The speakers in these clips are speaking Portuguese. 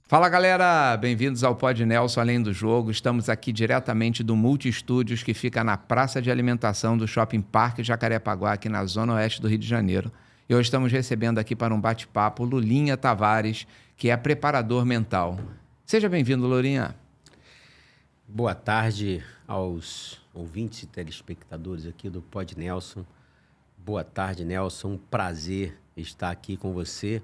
Fala galera, bem-vindos ao Pod Nelson Além do Jogo. Estamos aqui diretamente do Multi Estúdios, que fica na praça de alimentação do Shopping Parque Jacarepaguá, aqui na zona oeste do Rio de Janeiro. E hoje estamos recebendo aqui para um bate-papo Lulinha Tavares, que é preparador mental. Seja bem-vindo, Lulinha. Boa tarde aos ouvintes e telespectadores aqui do Pod Nelson. Boa tarde, Nelson. Um prazer estar aqui com você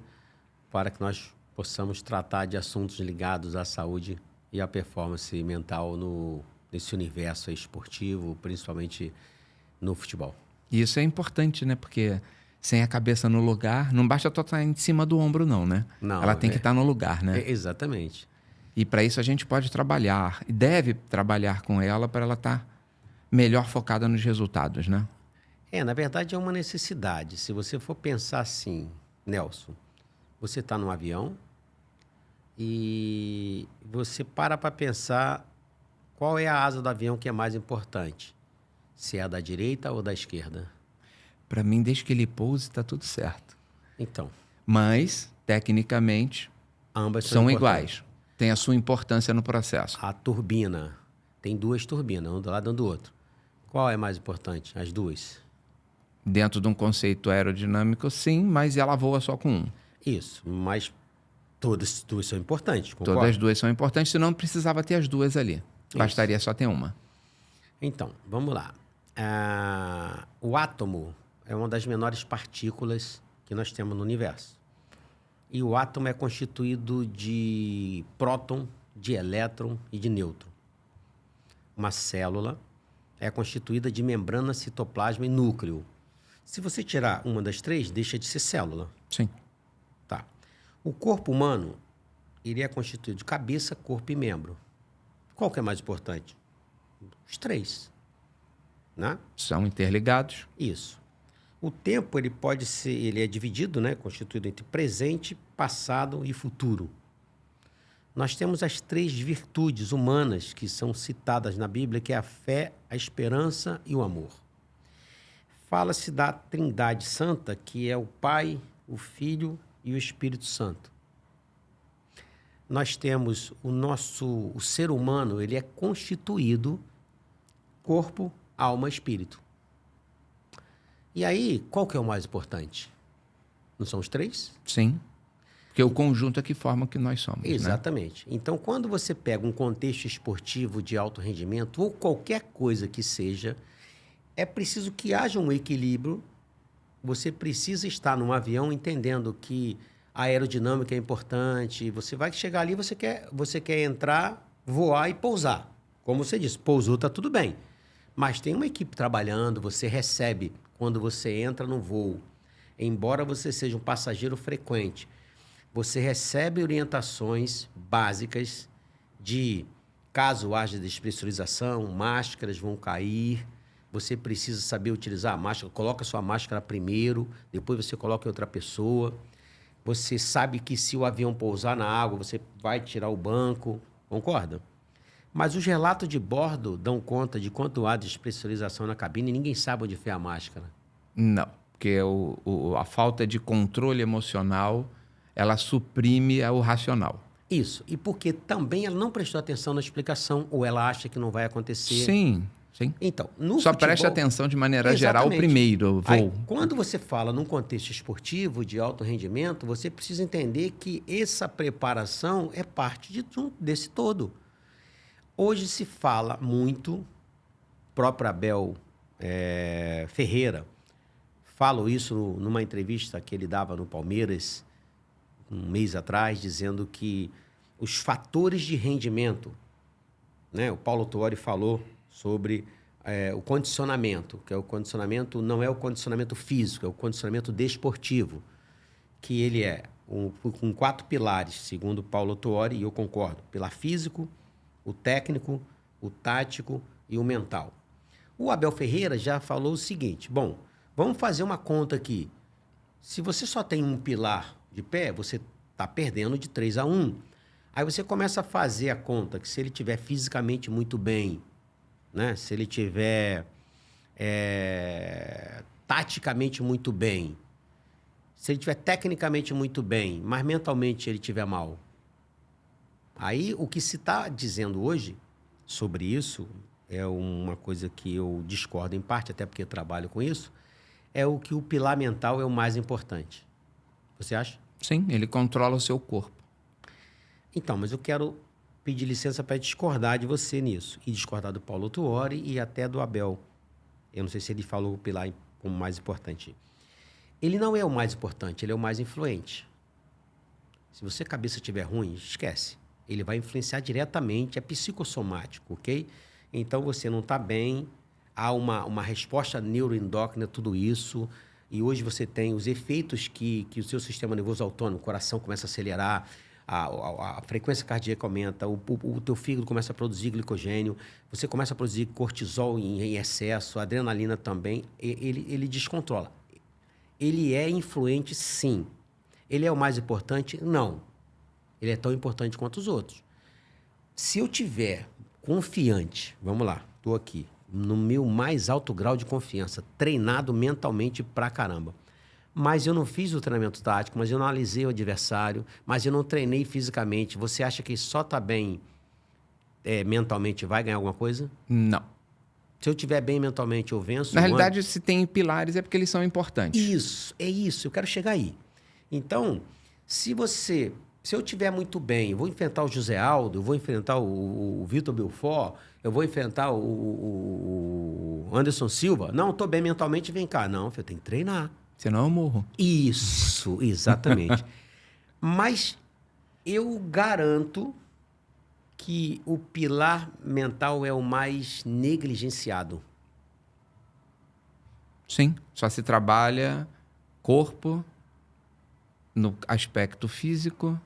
para que nós possamos tratar de assuntos ligados à saúde e à performance mental nesse universo esportivo, principalmente no futebol. E isso é importante, né? Porque sem a cabeça no lugar, não basta estar em cima do ombro, não, né? Não, ela tem que estar no lugar, né? Exatamente. E para isso a gente pode trabalhar, e deve trabalhar com ela para ela estar melhor focada nos resultados, né? Na verdade é uma necessidade. Se você for pensar assim, Nelson, você está num avião e você para pensar qual é a asa do avião que é mais importante. Se é a da direita ou da esquerda. Para mim, desde que ele pouse, está tudo certo. Então. Mas, tecnicamente, ambas são iguais. Tem a sua importância no processo. A turbina. Tem duas turbinas, um do lado e um do outro. Qual é mais importante? As duas. Dentro de um conceito aerodinâmico, sim, mas ela voa só com um. Isso, mas todas as duas são importantes, concorda? Todas as duas são importantes, senão não precisava ter as duas ali. Isso. Bastaria só ter uma. Então, vamos lá. O átomo é uma das menores partículas que nós temos no universo. E o átomo é constituído de próton, de elétron e de nêutron. Uma célula é constituída de membrana, citoplasma e núcleo. Se você tirar uma das três, deixa de ser célula. Sim. Tá. O corpo humano, ele é constituído de cabeça, corpo e membro. Qual que é mais importante? Os três. Né? São interligados. Isso. O tempo, ele é dividido, né? Constituído entre presente, passado e futuro. Nós temos as três virtudes humanas que são citadas na Bíblia, que é a fé, a esperança e o amor. Fala-se da Trindade Santa, que é o Pai, o Filho e o Espírito Santo. Nós temos o ser humano, ele é constituído corpo, alma e espírito. E aí, qual que é o mais importante? Não são os três? Sim. Porque o conjunto é que forma o que nós somos. Exatamente. Né? Então, quando você pega um contexto esportivo de alto rendimento, ou qualquer coisa que seja, é preciso que haja um equilíbrio. Você precisa estar num avião entendendo que a aerodinâmica é importante. Você vai chegar ali, você quer entrar, voar e pousar. Como você disse, pousou, está tudo bem. Mas tem uma equipe trabalhando, você recebe quando você entra no voo. Embora você seja um passageiro frequente, você recebe orientações básicas de caso haja despressurização, máscaras vão cair. Você precisa saber utilizar a máscara. Coloca a sua máscara primeiro, depois você coloca em outra pessoa. Você sabe que se o avião pousar na água, você vai tirar o banco. Concorda? Mas os relatos de bordo dão conta de quanto há de despressurização na cabine e ninguém sabe onde foi a máscara. Não, porque a falta de controle emocional, ela suprime o racional. Isso. E porque também ela não prestou atenção na explicação ou ela acha que não vai acontecer. Sim. Sim. Então, só futebol, preste atenção de maneira geral primeiro. Aí, quando você fala num contexto esportivo de alto rendimento, você precisa entender que essa preparação é parte desse todo. Hoje se fala muito, próprio Abel Ferreira, falo isso numa entrevista que ele dava no Palmeiras, um mês atrás, dizendo que os fatores de rendimento, né? O Paulo Tuori falou sobre o condicionamento, que é o condicionamento, não é o condicionamento físico, é o condicionamento desportivo, que ele é com 4 pilares, segundo Paulo Tuori, e eu concordo, pilar físico, o técnico, o tático e o mental. O Abel Ferreira já falou o seguinte, bom, vamos fazer uma conta aqui. Se você só tem um pilar de pé, você está perdendo de 3-1. Aí você começa a fazer a conta que se ele estiver fisicamente muito bem, né? Se ele estiver taticamente muito bem, se ele estiver tecnicamente muito bem, mas mentalmente ele estiver mal, Aí, o que se está dizendo hoje sobre isso, é uma coisa que eu discordo em parte, até porque eu trabalho com isso, é o que o pilar mental é o mais importante. Você acha? Sim, ele controla o seu corpo. Então, mas eu quero pedir licença para discordar de você nisso. E discordar do Paulo Tuori e até do Abel. Eu não sei se ele falou o pilar como mais importante. Ele não é o mais importante, ele é o mais influente. Se você cabeça estiver ruim, esquece. Ele vai influenciar diretamente, é psicossomático, ok? Então você não está bem, há uma resposta neuroendócrina, tudo isso. E hoje você tem os efeitos que o seu sistema nervoso autônomo, o coração começa a acelerar, a frequência cardíaca aumenta, o teu fígado começa a produzir glicogênio, você começa a produzir cortisol em excesso, adrenalina também, ele descontrola. Ele é influente, sim. Ele é o mais importante? Não. Ele é tão importante quanto os outros. Se eu tiver confiante, vamos lá, estou aqui, no meu mais alto grau de confiança, treinado mentalmente pra caramba, mas eu não fiz o treinamento tático, mas eu não analisei o adversário, mas eu não treinei fisicamente, você acha que só tá bem mentalmente vai ganhar alguma coisa? Não. Se eu estiver bem mentalmente, eu venço? Na realidade, se tem pilares é porque eles são importantes. Isso, é isso, eu quero chegar aí. Então, se eu estiver muito bem, eu vou enfrentar o José Aldo, eu vou enfrentar o Vitor Belfort, eu vou enfrentar o Anderson Silva. Não, estou bem mentalmente, vem cá. Não, eu tenho que treinar. Senão eu morro. Isso, exatamente. Mas eu garanto que o pilar mental é o mais negligenciado. Sim, só se trabalha corpo no aspecto físico,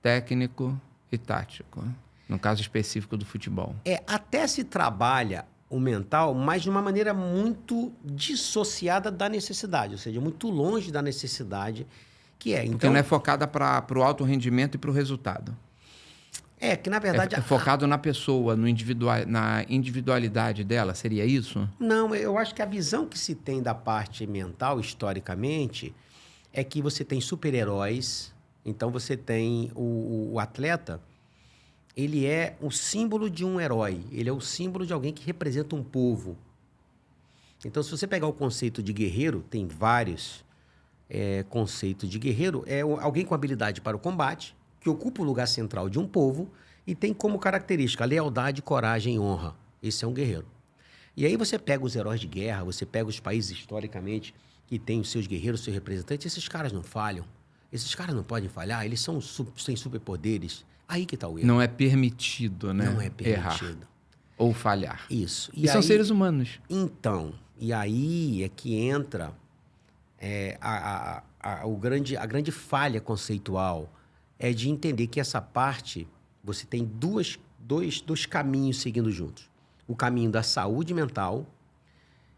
técnico e tático. No caso específico do futebol. Até se trabalha o mental, mas de uma maneira muito dissociada da necessidade, ou seja, muito longe da necessidade que é. Porque Então, não é focada para o alto rendimento e para o resultado. que na verdade... É focado na pessoa, na individualidade dela, seria isso? Não, eu acho que a visão que se tem da parte mental, historicamente, é que você tem super-heróis, então você tem o atleta, ele é o símbolo de um herói, ele é o símbolo de alguém que representa um povo. Então, se você pegar o conceito de guerreiro, tem vários conceitos de guerreiro, é alguém com habilidade para o combate, que ocupa o lugar central de um povo e tem como característica lealdade, coragem e honra. Esse é um guerreiro. E aí você pega os heróis de guerra, você pega os países historicamente que têm os seus guerreiros, os seus representantes, esses caras não falham. Esses caras não podem falhar, eles têm superpoderes. Aí que está o erro. Não é permitido, né? Não é permitido. Errar ou falhar. Isso. E são seres humanos. Então, e aí é que entra a grande falha conceitual, é de entender que essa parte, você tem dois caminhos seguindo juntos. O caminho da saúde mental,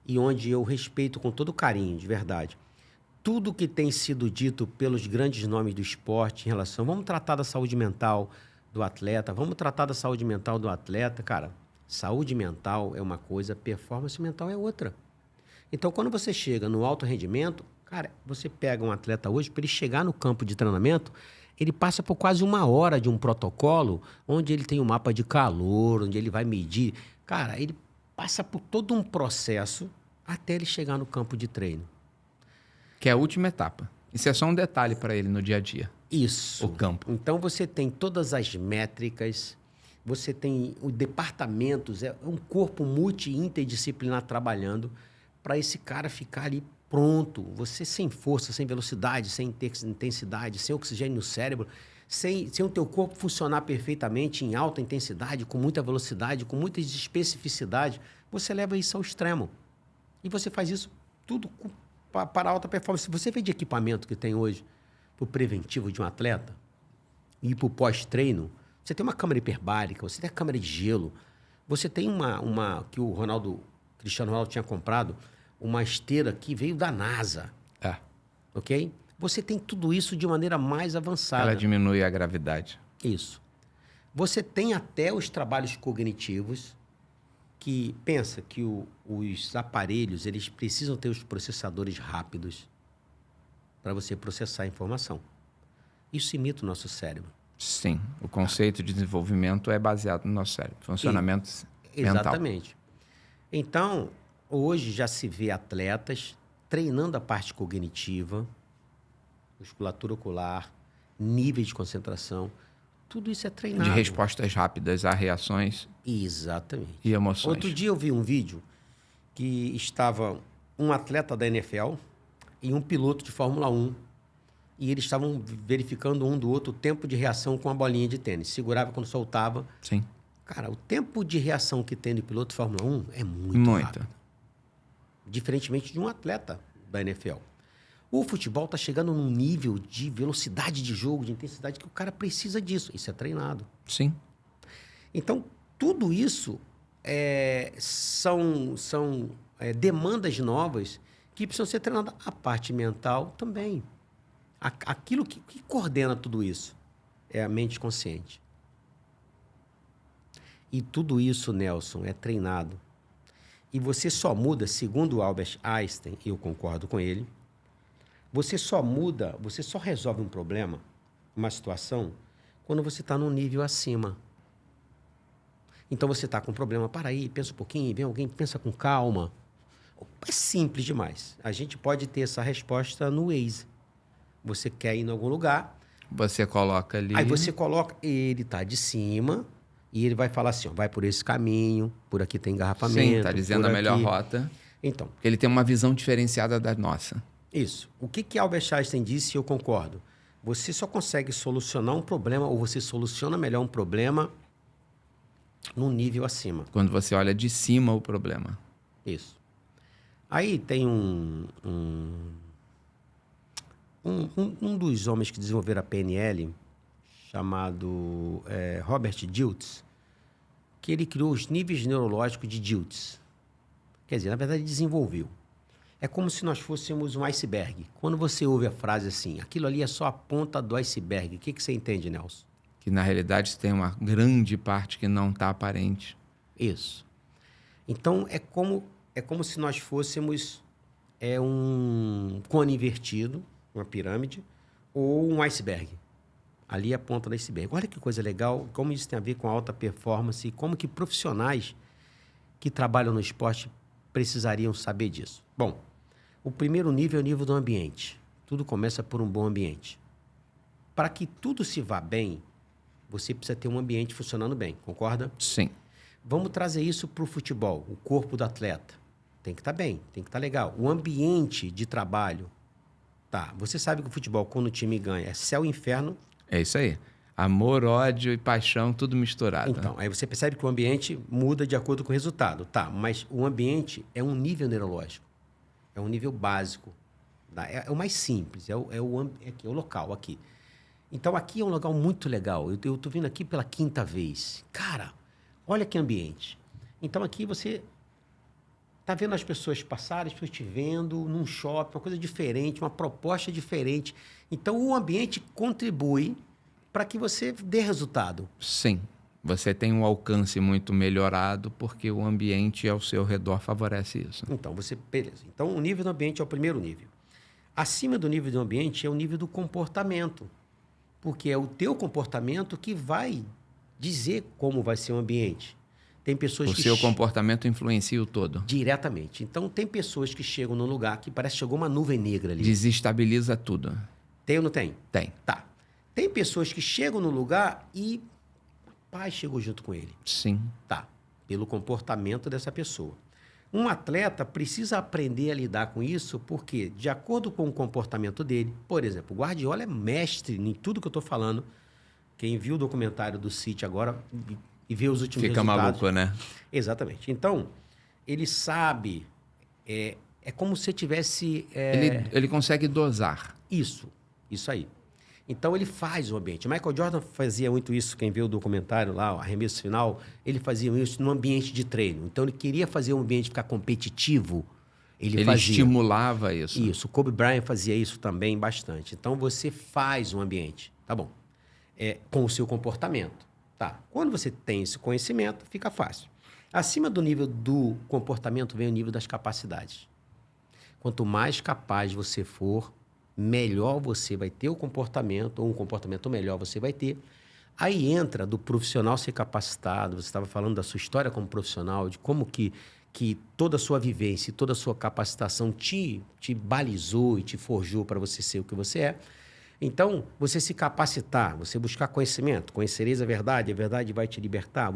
e onde eu respeito com todo carinho, de verdade, tudo que tem sido dito pelos grandes nomes do esporte em relação... Vamos tratar da saúde mental do atleta, Cara, saúde mental é uma coisa, performance mental é outra. Então, quando você chega no alto rendimento, cara, você pega um atleta hoje, para ele chegar no campo de treinamento, ele passa por quase 1 hora de um protocolo, onde ele tem um mapa de calor, onde ele vai medir. Cara, ele passa por todo um processo até ele chegar no campo de treino. Que é a última etapa. Isso é só um detalhe para ele no dia a dia. Isso. O campo. Então, você tem todas as métricas, você tem os departamentos, é um corpo multi-interdisciplinar trabalhando para esse cara ficar ali pronto. Você sem força, sem velocidade, sem intensidade, sem oxigênio no cérebro, sem o teu corpo funcionar perfeitamente em alta intensidade, com muita velocidade, com muita especificidade, você leva isso ao extremo. E você faz isso tudo para alta performance. Se você vê de equipamento que tem hoje para o preventivo de um atleta e para o pós-treino, você tem uma câmera hiperbárica, você tem a câmera de gelo, você tem uma que o Cristiano Ronaldo tinha comprado, uma esteira que veio da NASA. Ok? Você tem tudo isso de maneira mais avançada. Ela diminui a gravidade. Isso. Você tem até os trabalhos cognitivos que pensa que os aparelhos, eles precisam ter os processadores rápidos para você processar a informação. Isso imita o nosso cérebro. Sim, o conceito de desenvolvimento é baseado no nosso cérebro, funcionamento mental. Exatamente. Então, hoje já se vê atletas treinando a parte cognitiva, musculatura ocular, nível de concentração. Tudo isso é treinado. De respostas rápidas a reações Exatamente. e emoções. Outro dia eu vi um vídeo que estava um atleta da NFL e um piloto de Fórmula 1. E eles estavam verificando um do outro o tempo de reação com a bolinha de tênis. Segurava quando soltava. Sim. Cara, o tempo de reação que tem no piloto de Fórmula 1 é muito rápido. Diferentemente de um atleta da NFL. O futebol está chegando num nível de velocidade de jogo, de intensidade, que o cara precisa disso. Isso é treinado. Sim. Então, tudo isso são demandas novas que precisam ser treinadas. A parte mental também. Aquilo que coordena tudo isso é a mente consciente. E tudo isso, Nelson, é treinado. E você só muda, segundo Albert Einstein, e eu concordo com ele, você só resolve um problema, uma situação, quando você está num nível acima. Então você está com um problema, para aí, pensa um pouquinho, vem alguém, pensa com calma. É simples demais. A gente pode ter essa resposta no Waze. Você quer ir em algum lugar. Você coloca ali. Aí você coloca, ele está de cima e ele vai falar assim, ó, vai por esse caminho, por aqui tem engarrafamento. Sim, está dizendo a melhor rota. Então. Ele tem uma visão diferenciada da nossa. Isso. O que Albert Einstein disse e eu concordo. Você só consegue solucionar um problema ou você soluciona melhor um problema num nível acima. Quando você olha de cima o problema. Isso. Aí tem um dos homens que desenvolveram a PNL, chamado Robert Dilts, que ele criou os níveis neurológicos de Dilts. Quer dizer, na verdade, desenvolveu. É como se nós fôssemos um iceberg. Quando você ouve a frase assim, aquilo ali é só a ponta do iceberg, o que você entende, Nelson? Que, na realidade, tem uma grande parte que não está aparente. Isso. Então, é como se nós fôssemos um cone invertido, uma pirâmide, ou um iceberg. Ali é a ponta do iceberg. Olha que coisa legal, como isso tem a ver com alta performance e como que profissionais que trabalham no esporte precisariam saber disso. Bom, o primeiro nível é o nível do ambiente. Tudo começa por um bom ambiente. Para que tudo se vá bem, você precisa ter um ambiente funcionando bem, concorda? Sim. Vamos trazer isso para o futebol, o corpo do atleta. Tem que estar bem, tem que estar legal. O ambiente de trabalho. Tá, você sabe que o futebol, quando o time ganha, é céu e inferno. É isso aí. Amor, ódio e paixão, tudo misturado. Então, aí você percebe que o ambiente muda de acordo com o resultado. Tá, mas o ambiente é um nível neurológico. É um nível básico. Tá? É o mais simples, é o local aqui. Então, aqui é um lugar muito legal. Eu estou vindo aqui pela 5ª vez. Cara, olha que ambiente. Então, aqui você está vendo as pessoas passarem, as pessoas te vendo num shopping, uma coisa diferente, uma proposta diferente. Então, o ambiente contribui para que você dê resultado. Sim. Você tem um alcance muito melhorado porque o ambiente ao seu redor favorece isso. Então, beleza. Então, o nível do ambiente é o primeiro nível. Acima do nível do ambiente é o nível do comportamento. Porque é o teu comportamento que vai dizer como vai ser o ambiente. Tem pessoas o seu comportamento influencia o todo. Diretamente. Então, tem pessoas que chegam num lugar que parece que chegou uma nuvem negra ali. Desestabiliza tudo. Tem ou não tem? Tem. Tá. Tem pessoas que chegam no lugar e a paz chegou junto com ele. Sim. Tá. Pelo comportamento dessa pessoa. Um atleta precisa aprender a lidar com isso porque, de acordo com o comportamento dele, por exemplo, o Guardiola é mestre em tudo que eu estou falando. Quem viu o documentário do City agora e vê os últimos resultados... Fica maluco, né? Exatamente. Então, ele sabe... É como se tivesse... Ele consegue dosar. Isso aí. Então, ele faz o ambiente. Michael Jordan fazia muito isso, quem vê o documentário lá, o arremesso final, ele fazia isso no ambiente de treino. Então, ele queria fazer o ambiente ficar competitivo, ele fazia. Estimulava isso. Isso. O Kobe Bryant fazia isso também bastante. Então, você faz um ambiente, tá bom, com o seu comportamento. Tá. Quando você tem esse conhecimento, fica fácil. Acima do nível do comportamento vem o nível das capacidades. Quanto mais capaz você for, melhor você vai ter o comportamento, ou um comportamento melhor você vai ter, Aí entra do profissional ser capacitado, você estava falando da sua história como profissional, de como que toda a sua vivência e toda a sua capacitação te balizou e te forjou para você ser o que você é. Então, você se capacitar, você buscar conhecimento, conhecereis a verdade vai te libertar.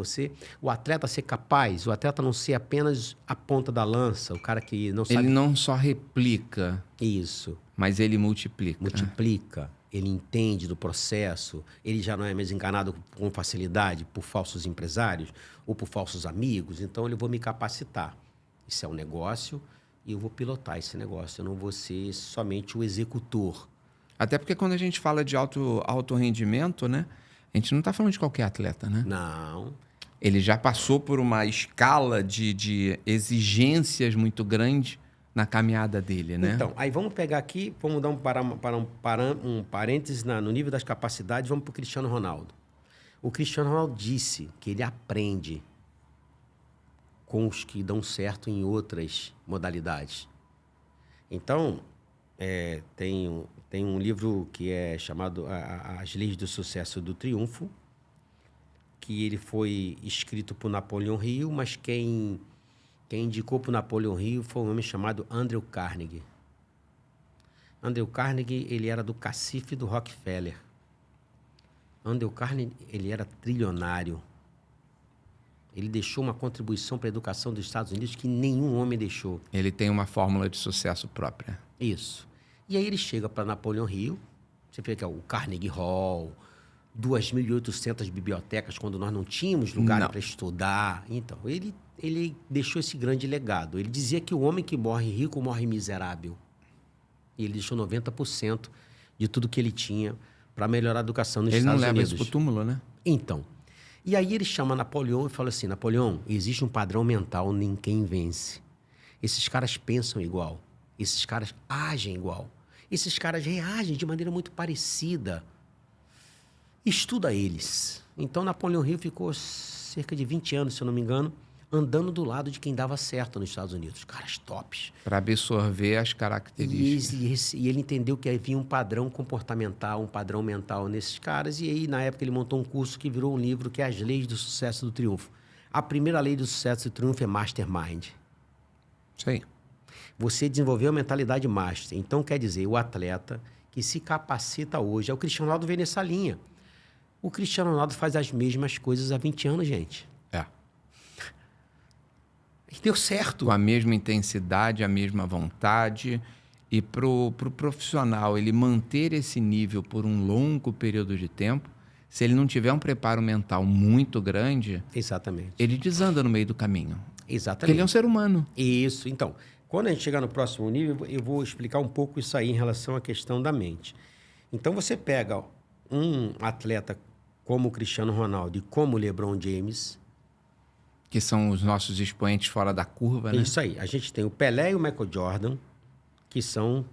O atleta ser capaz, o atleta não ser apenas a ponta da lança, o cara que não sabe... Ele não só replica, Isso. mas ele multiplica. Multiplica, ele entende do processo, ele já não é mais enganado com facilidade por falsos empresários ou por falsos amigos, então eu vou me capacitar. Isso é um negócio e eu vou pilotar esse negócio, eu não vou ser somente o executor. Até porque quando a gente fala de alto rendimento, né? A gente não está falando de qualquer atleta, né? Não. Ele já passou por uma escala de exigências muito grande na caminhada dele, né? Então, aí vamos pegar aqui, vamos dar um parênteses no nível das capacidades, vamos para o Cristiano Ronaldo. O Cristiano Ronaldo disse que ele aprende com os que dão certo em outras modalidades. Então, tem um livro que é chamado As Leis do Sucesso e do Triunfo, que ele foi escrito por Napoleão Hill, mas quem indicou para o Napoleão Hill foi um homem chamado Andrew Carnegie. Andrew Carnegie, ele era do cacife do Rockefeller. Andrew Carnegie, ele era trilionário. Ele deixou uma contribuição para a educação dos Estados Unidos que nenhum homem deixou. Ele tem uma fórmula de sucesso própria. Isso. E aí ele chega para Napoleão Hill, você vê que é o Carnegie Hall, 2.800 bibliotecas, quando nós não tínhamos lugar para estudar. Então, ele deixou esse grande legado. Ele dizia que o homem que morre rico morre miserável. E ele deixou 90% de tudo que ele tinha para melhorar a educação nos Estados Unidos. Ele não leva isso pro túmulo, né? Então, e aí ele chama Napoleão e fala assim, Napoleão, existe um padrão mental em quem vence. Esses caras pensam igual. Esses caras agem igual. Esses caras reagem de maneira muito parecida. Estuda eles. Então, Napoleão Hill ficou cerca de 20 anos, se eu não me engano, andando do lado de quem dava certo nos Estados Unidos. Caras tops. Para absorver as características. E ele entendeu que havia um padrão comportamental, um padrão mental nesses caras. E aí, na época, ele montou um curso que virou um livro, que é As Leis do Sucesso e do Triunfo. A primeira lei do sucesso e do triunfo é Mastermind. Isso aí. Você desenvolveu a mentalidade master. Então, quer dizer, o atleta que se capacita hoje... O Cristiano Ronaldo vem nessa linha. O Cristiano Ronaldo faz as mesmas coisas há 20 anos, gente. E deu certo. Com a mesma intensidade, a mesma vontade. E pro profissional, ele manter esse nível por um longo período de tempo, se ele não tiver um preparo mental muito grande... Exatamente. Ele desanda no meio do caminho. Exatamente. Porque ele é um ser humano. Isso. Então, quando a gente chegar no próximo nível, eu vou explicar um pouco isso aí em relação à questão da mente. Então, você pega um atleta como o Cristiano Ronaldo e como o LeBron James... Que são os nossos expoentes fora da curva, né? Isso aí. A gente tem o Pelé e o Michael Jordan, que são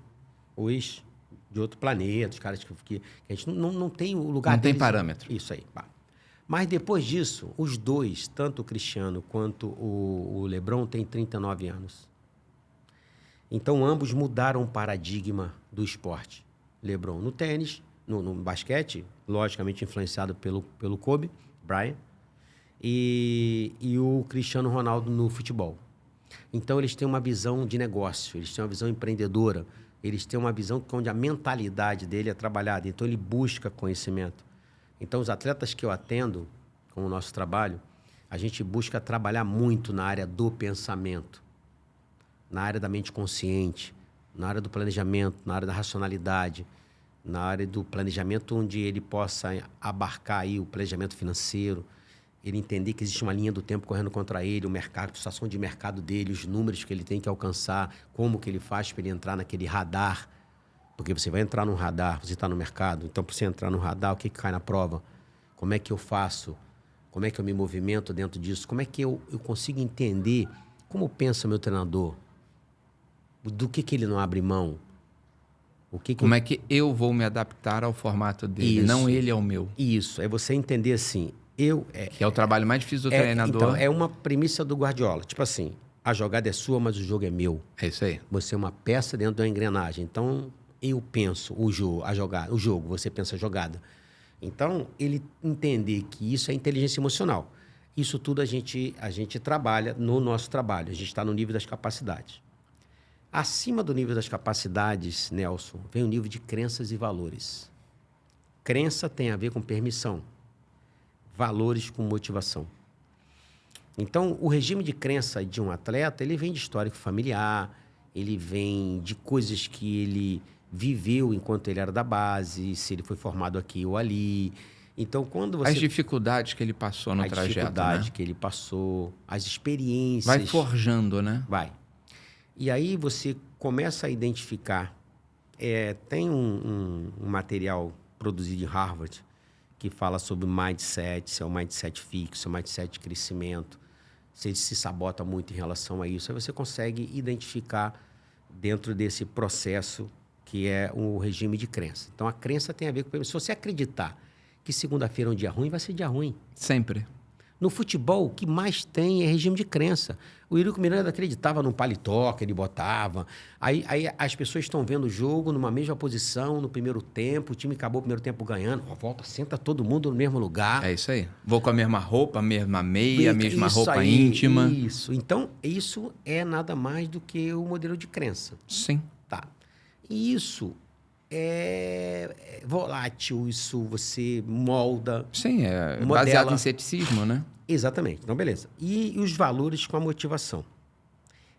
os de outro planeta, os caras que a gente não tem o lugar não deles. Tem parâmetro. Isso aí. Mas depois disso, os dois, tanto o Cristiano quanto o LeBron, têm 39 anos. Então, ambos mudaram o paradigma do esporte. LeBron no tênis, no basquete, logicamente influenciado pelo Kobe Bryant, e o Cristiano Ronaldo no futebol. Então, eles têm uma visão de negócio, eles têm uma visão empreendedora, eles têm uma visão onde a mentalidade dele é trabalhada. Então, ele busca conhecimento. Então, os atletas que eu atendo com o nosso trabalho, a gente busca trabalhar muito na área do pensamento, na área da mente consciente, na área do planejamento, na área da racionalidade, na área do planejamento onde ele possa abarcar aí o planejamento financeiro, ele entender que existe uma linha do tempo correndo contra ele, o mercado, a situação de mercado dele, os números que ele tem que alcançar, como que ele faz para ele entrar naquele radar. Porque você vai entrar no radar, você está no mercado, então para você entrar no radar, o que cai na prova? Como é que eu faço? Como é que eu me movimento dentro disso? Como é que eu consigo entender como pensa meu treinador? Do que ele não abre mão? Como é que eu vou me adaptar ao formato dele, Isso. não ele ao meu? Isso, é você entender assim... que é o trabalho mais difícil do treinador. Então, é uma premissa do Guardiola. Tipo assim, a jogada é sua, mas o jogo é meu. É isso aí. Você é uma peça dentro da engrenagem. Então, eu penso o jogo, você pensa a jogada. Então, ele entender que isso é inteligência emocional. Isso tudo a gente trabalha no nosso trabalho. A gente está no nível das capacidades. Acima do nível das capacidades, Nelson, vem o nível de crenças e valores. Crença tem a ver com permissão. Valores com motivação. Então, o regime de crença de um atleta, ele vem de histórico familiar, ele vem de coisas que ele viveu enquanto ele era da base, se ele foi formado aqui ou ali. Então, quando você... As dificuldades que ele passou no trajeto, A dificuldade, né? que ele passou, as experiências... Vai forjando, né? Vai. E aí você começa a identificar... tem um material produzido em Harvard que fala sobre mindset, se é um mindset fixo, se é um mindset de crescimento, se ele se sabota muito em relação a isso. Aí você consegue identificar dentro desse processo que é o regime de crença. Então, a crença tem a ver com... Se você acreditar que segunda-feira é um dia ruim, vai ser dia ruim. Sempre. No futebol, o que mais tem é regime de crença. O Eurico Miranda acreditava num paletó que ele botava. Aí as pessoas estão vendo o jogo numa mesma posição, no primeiro tempo, o time acabou o primeiro tempo ganhando. Volta, senta todo mundo no mesmo lugar. É isso aí. Vou com a mesma roupa, a mesma meia, a mesma roupa íntima. Isso. Então, isso é nada mais do que o modelo de crença. Sim. Tá. E isso é volátil, isso você molda. Sim, é modela. Baseado em ceticismo, né? Exatamente. Então, beleza. E os valores com a motivação.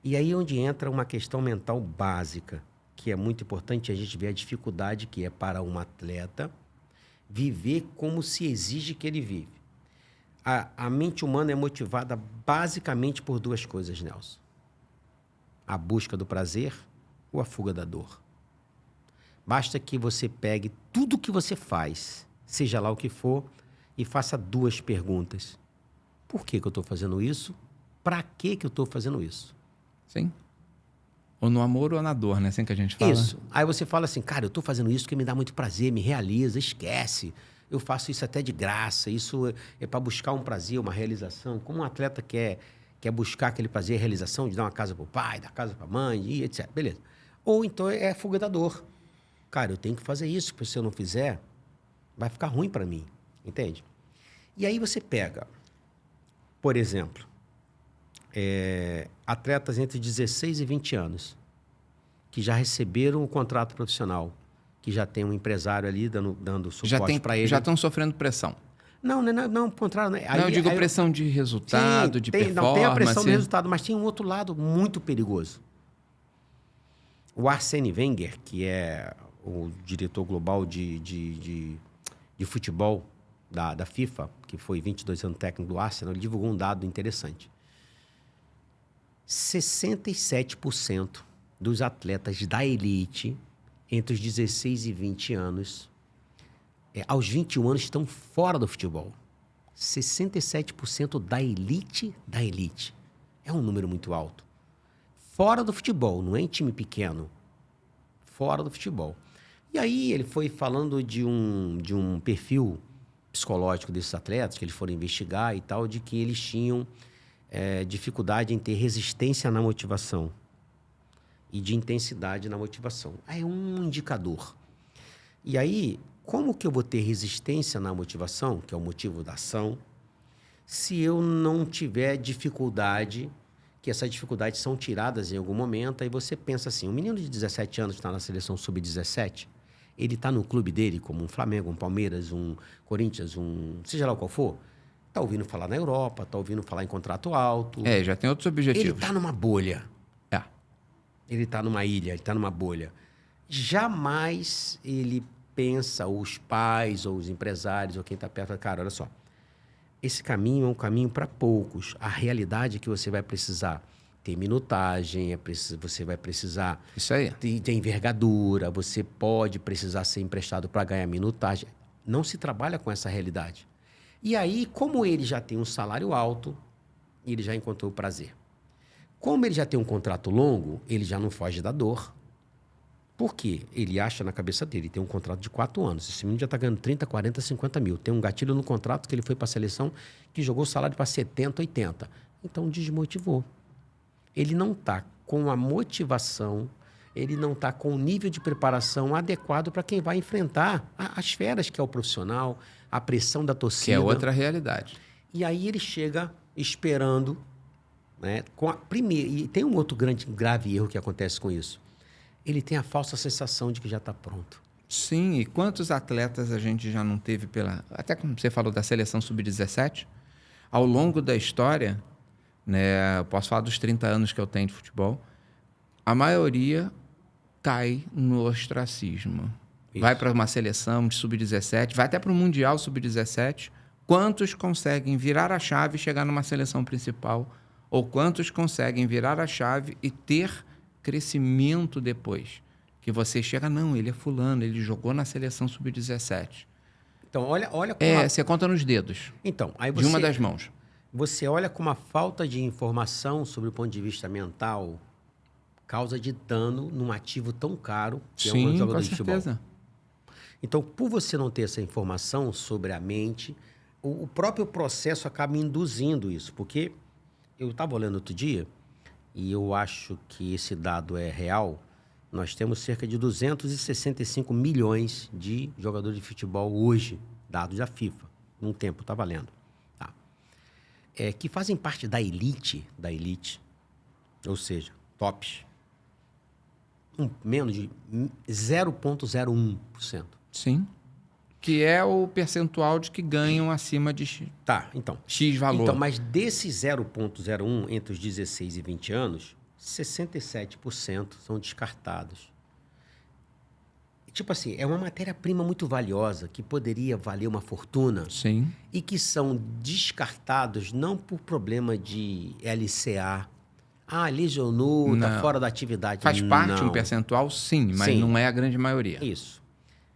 E aí é onde entra uma questão mental básica, que é muito importante a gente ver a dificuldade que é para um atleta viver como se exige que ele vive. A mente humana é motivada basicamente por duas coisas, Nelson. A busca do prazer ou a fuga da dor. Basta que você pegue tudo que você faz, seja lá o que for, e faça duas perguntas. Por que eu estou fazendo isso? Para que eu estou fazendo isso? Sim. Ou no amor ou na dor, né? Assim que a gente fala. Isso. Aí você fala assim, cara, eu estou fazendo isso porque me dá muito prazer, me realiza, esquece. Eu faço isso até de graça, isso é para buscar um prazer, uma realização. Como um atleta quer buscar aquele prazer, realização, de dar uma casa para o pai, dar casa para a mãe, e etc. Beleza. Ou então é a fuga da dor. Cara, eu tenho que fazer isso, porque se eu não fizer, vai ficar ruim para mim. Entende? E aí você pega, por exemplo, atletas entre 16 e 20 anos, que já receberam o contrato profissional, que já tem um empresário ali dando suporte para ele. Já estão sofrendo pressão. Não, contrário. Né? Não, eu digo pressão de resultado, de performance. Não, tem a pressão de resultado, mas tem um outro lado muito perigoso. O Arsene Wenger, que é o diretor global de futebol da FIFA, que foi 22 anos técnico do Arsenal, ele divulgou um dado interessante. 67% dos atletas da elite, entre os 16 e 20 anos, aos 21 anos, estão fora do futebol. 67% da elite. É um número muito alto. Fora do futebol, não é em time pequeno. Fora do futebol. E aí ele foi falando de um perfil psicológico desses atletas, que eles foram investigar e tal, de que eles tinham dificuldade em ter resistência na motivação e de intensidade na motivação. Aí é um indicador. E aí, como que eu vou ter resistência na motivação, que é o motivo da ação, se eu não tiver dificuldade, que essas dificuldades são tiradas em algum momento, aí você pensa assim, um menino de 17 anos que está na seleção sub-17, ele está no clube dele, como um Flamengo, um Palmeiras, um Corinthians, seja lá qual for, está ouvindo falar na Europa, está ouvindo falar em contrato alto. Já tem outros objetivos. Ele está numa bolha. Ele está numa ilha, ele está numa bolha. Jamais ele pensa, ou os pais, ou os empresários, ou quem está perto, cara, olha só, esse caminho é um caminho para poucos. A realidade é que você vai precisar ter minutagem, você vai precisar isso aí. Ter envergadura, você pode precisar ser emprestado para ganhar minutagem. Não se trabalha com essa realidade. E aí, como ele já tem um salário alto, ele já encontrou o prazer. Como ele já tem um contrato longo, ele já não foge da dor. Por quê? Ele acha na cabeça dele, tem um contrato de 4 anos. Esse menino já está ganhando 30, 40, 50 mil. Tem um gatilho no contrato que ele foi para a seleção que jogou o salário para 70, 80. Então, desmotivou. Ele não está com a motivação ele não está com o nível de preparação adequado para quem vai enfrentar as feras, que é o profissional, a pressão da torcida. Que é outra realidade. E aí ele chega esperando, né, com a primeira. E tem um outro grave erro que acontece com isso. Ele tem a falsa sensação de que já está pronto. Sim, e quantos atletas a gente já não teve até como você falou da seleção sub-17, ao longo da história, né, eu posso falar dos 30 anos que eu tenho de futebol, a maioria cai no ostracismo. Isso. Vai para uma seleção de sub-17, vai até para o Mundial sub-17. Quantos conseguem virar a chave e chegar numa seleção principal? Ou quantos conseguem virar a chave e ter crescimento depois? Que você chega, não, ele é fulano, ele jogou na seleção sub-17. Então, olha como... você conta nos dedos. Então, aí de uma das mãos. Você olha como a falta de informação sobre o ponto de vista mental causa de dano num ativo tão caro que é um jogador de futebol. Certeza. Então, por você não ter essa informação sobre a mente, o próprio processo acaba induzindo isso. Porque eu estava olhando outro dia, e eu acho que esse dado é real, nós temos cerca de 265 milhões de jogadores de futebol hoje, dados da FIFA. Num tempo, estava lendo. Tá. Que fazem parte da elite, ou seja, tops. Menos de 0,01%. Sim. Que é o percentual de que ganham acima de então. X valor. Então, mas desse 0,01 entre os 16 e 20 anos, 67% são descartados. Tipo assim, é uma matéria-prima muito valiosa, que poderia valer uma fortuna. Sim. E que são descartados não por problema de LCA. Lesionou, está fora da atividade. Faz parte um percentual, sim, mas não é a grande maioria. Isso.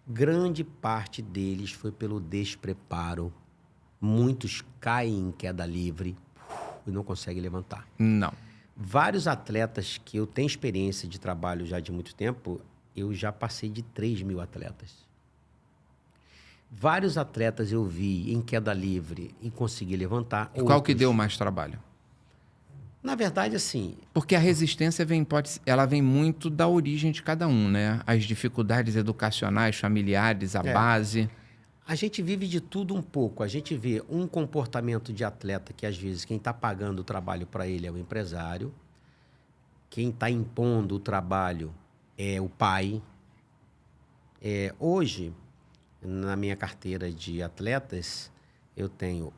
Grande parte deles foi pelo despreparo. Muitos caem em queda livre e não conseguem levantar. Não. Vários atletas que eu tenho experiência de trabalho já de muito tempo, eu já passei de 3 mil atletas. Vários atletas eu vi em queda livre e consegui levantar. E qual que deu mais trabalho? Na verdade, assim... Porque a resistência ela vem muito da origem de cada um, né? As dificuldades educacionais, familiares, a base. A gente vive de tudo um pouco. A gente vê um comportamento de atleta que, às vezes, quem está pagando o trabalho para ele é o empresário. Quem está impondo o trabalho é o pai. Hoje, na minha carteira de atletas, eu tenho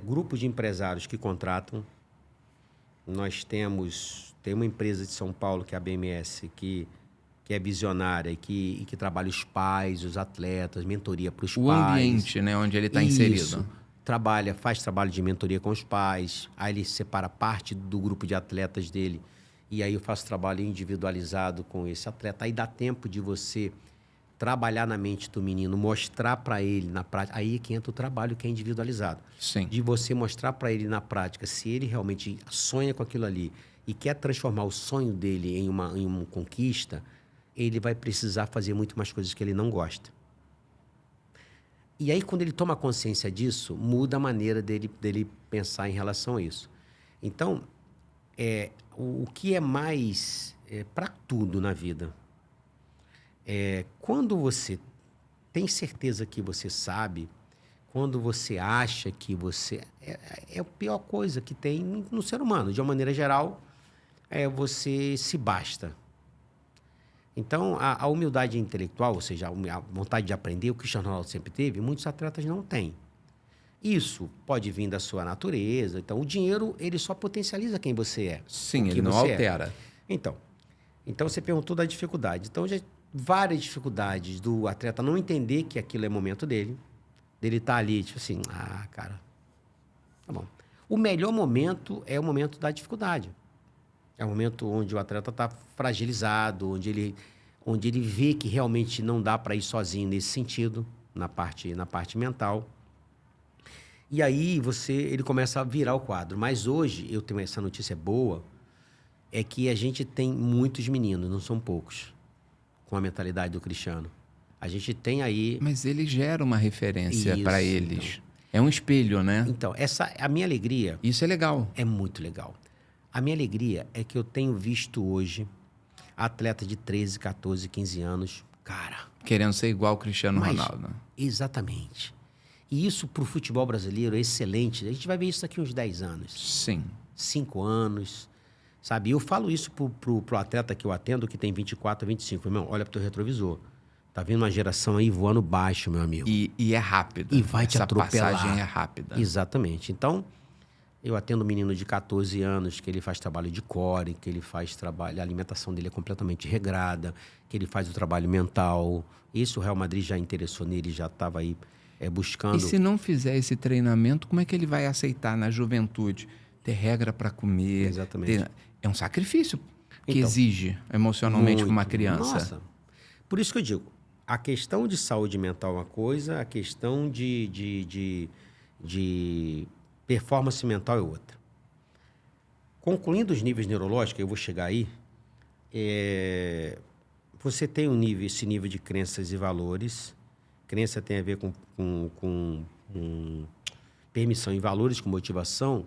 grupos de empresários que contratam. Nós temos uma empresa de São Paulo, que é a BMS, que é visionária e que trabalha os pais, os atletas, mentoria para os pais. O ambiente, né, onde ele está inserido. Faz trabalho de mentoria com os pais, aí ele separa parte do grupo de atletas dele, e aí eu faço trabalho individualizado com esse atleta. Aí dá tempo de você trabalhar na mente do menino, mostrar para ele na prática. Aí é que entra o trabalho que é individualizado. Sim. De você mostrar para ele na prática, se ele realmente sonha com aquilo ali e quer transformar o sonho dele em uma conquista, ele vai precisar fazer muito mais coisas que ele não gosta. E aí, quando ele toma consciência disso, muda a maneira dele pensar em relação a isso. Então, o que é mais para tudo na vida, quando você tem certeza que você sabe, quando você acha que você... É a pior coisa que tem no ser humano. De uma maneira geral, você se basta. Então, a humildade intelectual, ou seja, a vontade de aprender, o Cristiano Ronaldo sempre teve, muitos atletas não têm. Isso pode vir da sua natureza. Então, o dinheiro, ele só potencializa quem você é. Sim, ele não altera. Então, você perguntou da dificuldade. Então, já várias dificuldades do atleta não entender que aquilo é momento dele estar ali, tipo assim, cara, tá bom. O melhor momento é o momento da dificuldade. É o momento onde o atleta está fragilizado, onde ele vê que realmente não dá para ir sozinho nesse sentido, na parte mental. E aí ele começa a virar o quadro. Mas hoje, eu tenho essa notícia boa, é que a gente tem muitos meninos, não são poucos, com a mentalidade do Cristiano. A gente tem aí... Mas ele gera uma referência para eles. Então. É um espelho, né? Então, a minha alegria... Isso é legal. É muito legal. A minha alegria é que eu tenho visto hoje atleta de 13, 14, 15 anos, cara... Querendo ser igual o Cristiano Ronaldo. Exatamente. E isso para o futebol brasileiro é excelente. A gente vai ver isso daqui uns 10 anos. Sim. 5 anos, sabe? Eu falo isso pro atleta que eu atendo, que tem 24, 25. Irmão, olha pro teu retrovisor. Tá vendo uma geração aí voando baixo, meu amigo. E é rápida. E vai te atropelar. Essa passagem é rápida. Exatamente. Então, eu atendo um menino de 14 anos, que ele faz trabalho de core, que ele faz trabalho... A alimentação dele é completamente regrada, que ele faz o trabalho mental. Isso o Real Madrid já interessou nele, já estava aí buscando... E se não fizer esse treinamento, como é que ele vai aceitar na juventude? Ter regra para comer. Exatamente. É um sacrifício que Então, exige emocionalmente para uma criança. Nossa. Por isso que eu digo, a questão de saúde mental é uma coisa, a questão de performance mental é outra. Concluindo os níveis neurológicos, eu vou chegar aí, você tem esse nível de crenças e valores. Crença tem a ver com permissão e valores, com motivação.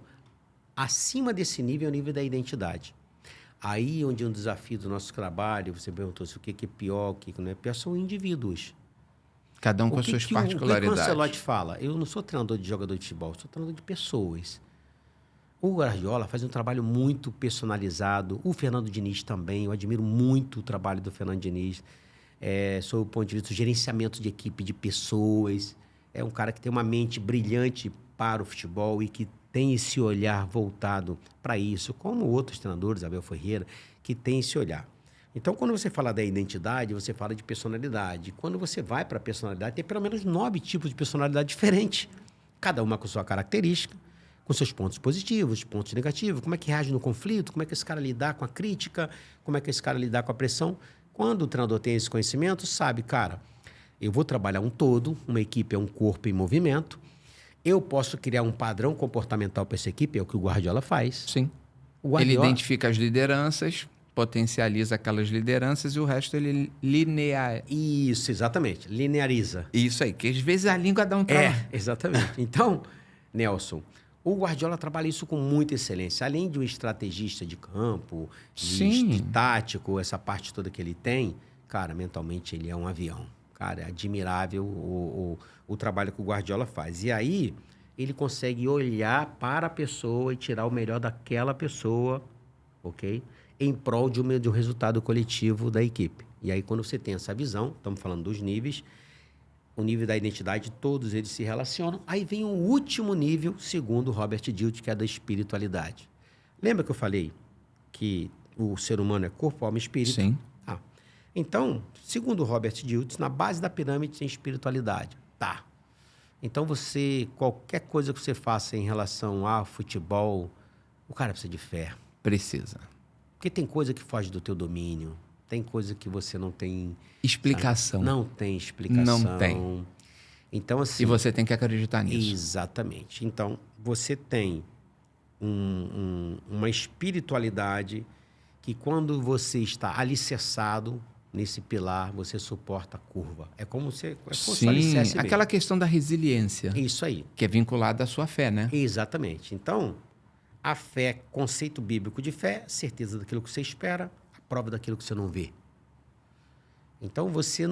Acima desse nível é o nível da identidade. Aí onde é um desafio do nosso trabalho, você perguntou se o que é pior, o que não é pior, são indivíduos. Cada um com as suas particularidades. O que o Ancelotti fala? Eu não sou treinador de jogador de futebol, sou treinador de pessoas. O Guardiola faz um trabalho muito personalizado. O Fernando Diniz também. Eu admiro muito o trabalho do Fernando Diniz. Sob o ponto de vista do gerenciamento de equipe, de pessoas. É um cara que tem uma mente brilhante para o futebol e que tem esse olhar voltado para isso, como outros treinadores, Abel Ferreira, que tem esse olhar. Então, quando você fala da identidade, você fala de personalidade. Quando você vai para a personalidade, tem pelo menos 9 tipos de personalidade diferentes. Cada uma com sua característica, com seus pontos positivos, pontos negativos. Como é que reage no conflito? Como é que esse cara lidar com a crítica? Como é que esse cara lidar com a pressão? Quando o treinador tem esse conhecimento, sabe, cara, eu vou trabalhar um todo, uma equipe é um corpo em movimento. Eu posso criar um padrão comportamental para essa equipe, é o que o Guardiola faz. Sim. Ele identifica as lideranças, potencializa aquelas lideranças e o resto ele linear. Isso, exatamente. Lineariza. Isso aí, que às vezes a língua dá um trabalho. Exatamente. Então, Nelson, o Guardiola trabalha isso com muita excelência. Além de um estrategista de campo, de tático, essa parte toda que ele tem, cara, mentalmente ele é um avião. Cara, é admirável o trabalho que o Guardiola faz. E aí, ele consegue olhar para a pessoa e tirar o melhor daquela pessoa, ok? Em prol de um resultado coletivo da equipe. E aí, quando você tem essa visão, estamos falando dos níveis, o nível da identidade, todos eles se relacionam. Aí vem o último nível, segundo Robert Dilts, que é da espiritualidade. Lembra que eu falei que o ser humano é corpo, alma e espírito? Sim. Então, segundo Robert Dilts, na base da pirâmide tem espiritualidade. Tá. Então, qualquer coisa que você faça em relação a futebol, o cara precisa de fé. Precisa. Porque tem coisa que foge do teu domínio, tem coisa que você não tem... Explicação. Não tem explicação. Não tem. Então, assim... E você tem que acreditar nisso. Exatamente. Então, você tem uma espiritualidade que quando você está alicerçado nesse pilar, você suporta a curva. É como se Sim, aquela questão da resiliência. Isso aí. Que é vinculada à sua fé, né? Exatamente. Então, a fé, conceito bíblico de fé, certeza daquilo que você espera, a prova daquilo que você não vê. Então, você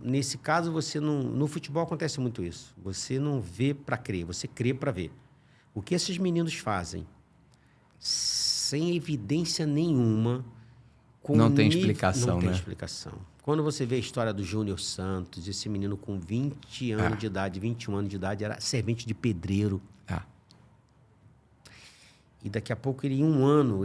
nesse caso, no futebol acontece muito isso. Você não vê para crer, você crê para ver. O que esses meninos fazem, sem evidência nenhuma, não tem explicação, né? Não tem explicação. Quando você vê a história do Júnior Santos, esse menino com 20 anos de idade, 21 anos de idade, era servente de pedreiro. E daqui a pouco, em um ano,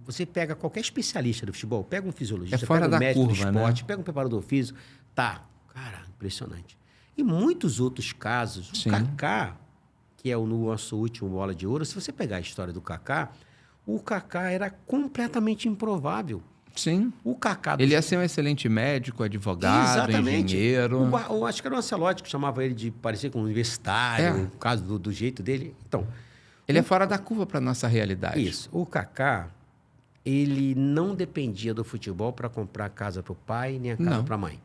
você pega qualquer especialista do futebol, pega um fisiologista, pega um médico curva, do esporte, né? pega um preparador físico. Tá, cara, impressionante. E muitos outros casos, Sim. o Kaká, que é o nosso último bola de ouro, se você pegar a história do Kaká, o Kaká era completamente improvável. Sim. O Kaká... Ele ia ser um excelente médico, advogado, Exatamente. engenheiro. Eu acho que era o Ancelotti que chamava ele de parecer com um universitário, por causa do jeito dele. Então, ele é fora da curva para nossa realidade. Isso. O Kaká, ele não dependia do futebol para comprar casa para o pai, nem a casa para a mãe.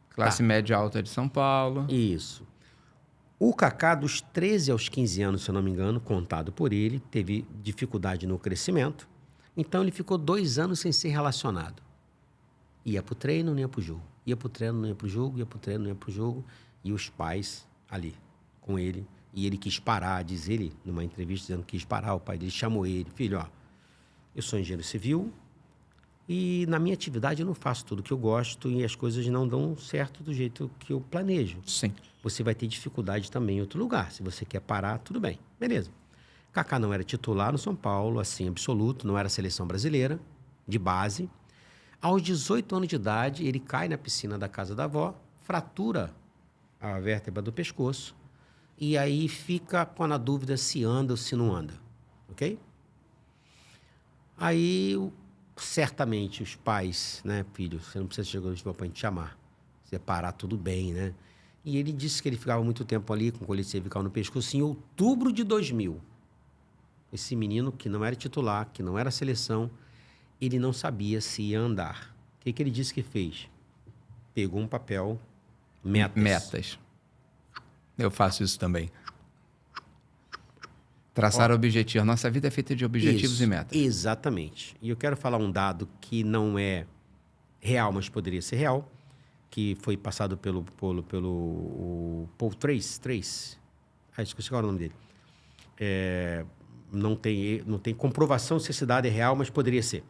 Classe média alta de São Paulo. Isso. O Kaká, dos 13 aos 15 anos, se eu não me engano, contado por ele, teve dificuldade no crescimento. Então, ele ficou 2 anos sem ser relacionado. Ia pro treino, não ia pro jogo. Ia pro treino, não ia pro jogo. Ia pro treino, não ia pro jogo. E os pais ali, com ele. E ele quis parar, diz ele, numa entrevista, dizendo que quis parar. O pai dele chamou ele. Filho, ó, eu sou engenheiro civil e na minha atividade eu não faço tudo que eu gosto e as coisas não dão certo do jeito que eu planejo. Sim. Você vai ter dificuldade também em outro lugar. Se você quer parar, tudo bem. Beleza. Kaká não era titular no São Paulo, assim, absoluto. Não era seleção brasileira, de base. Aos 18 anos de idade, ele cai na piscina da casa da avó, fratura a vértebra do pescoço e aí fica com a dúvida se anda ou se não anda. Ok? Aí, certamente, os pais, né, filho, você não precisa chegar hoje para te chamar. Você parar tudo bem, né? E ele disse que ele ficava muito tempo ali com colete cervical no pescoço. Em outubro de 2000, esse menino que não era titular, que não era seleção, ele não sabia se ia andar. O que ele disse que fez? Pegou um papel, metas. Eu faço isso também. Traçar objetivo. Nossa vida é feita de objetivos e metas. Exatamente. E eu quero falar um dado que não é real, mas poderia ser real, que foi passado pelo Paul Trace. Esqueci qual era o nome dele. Não tem comprovação se esse dado é real, mas poderia ser.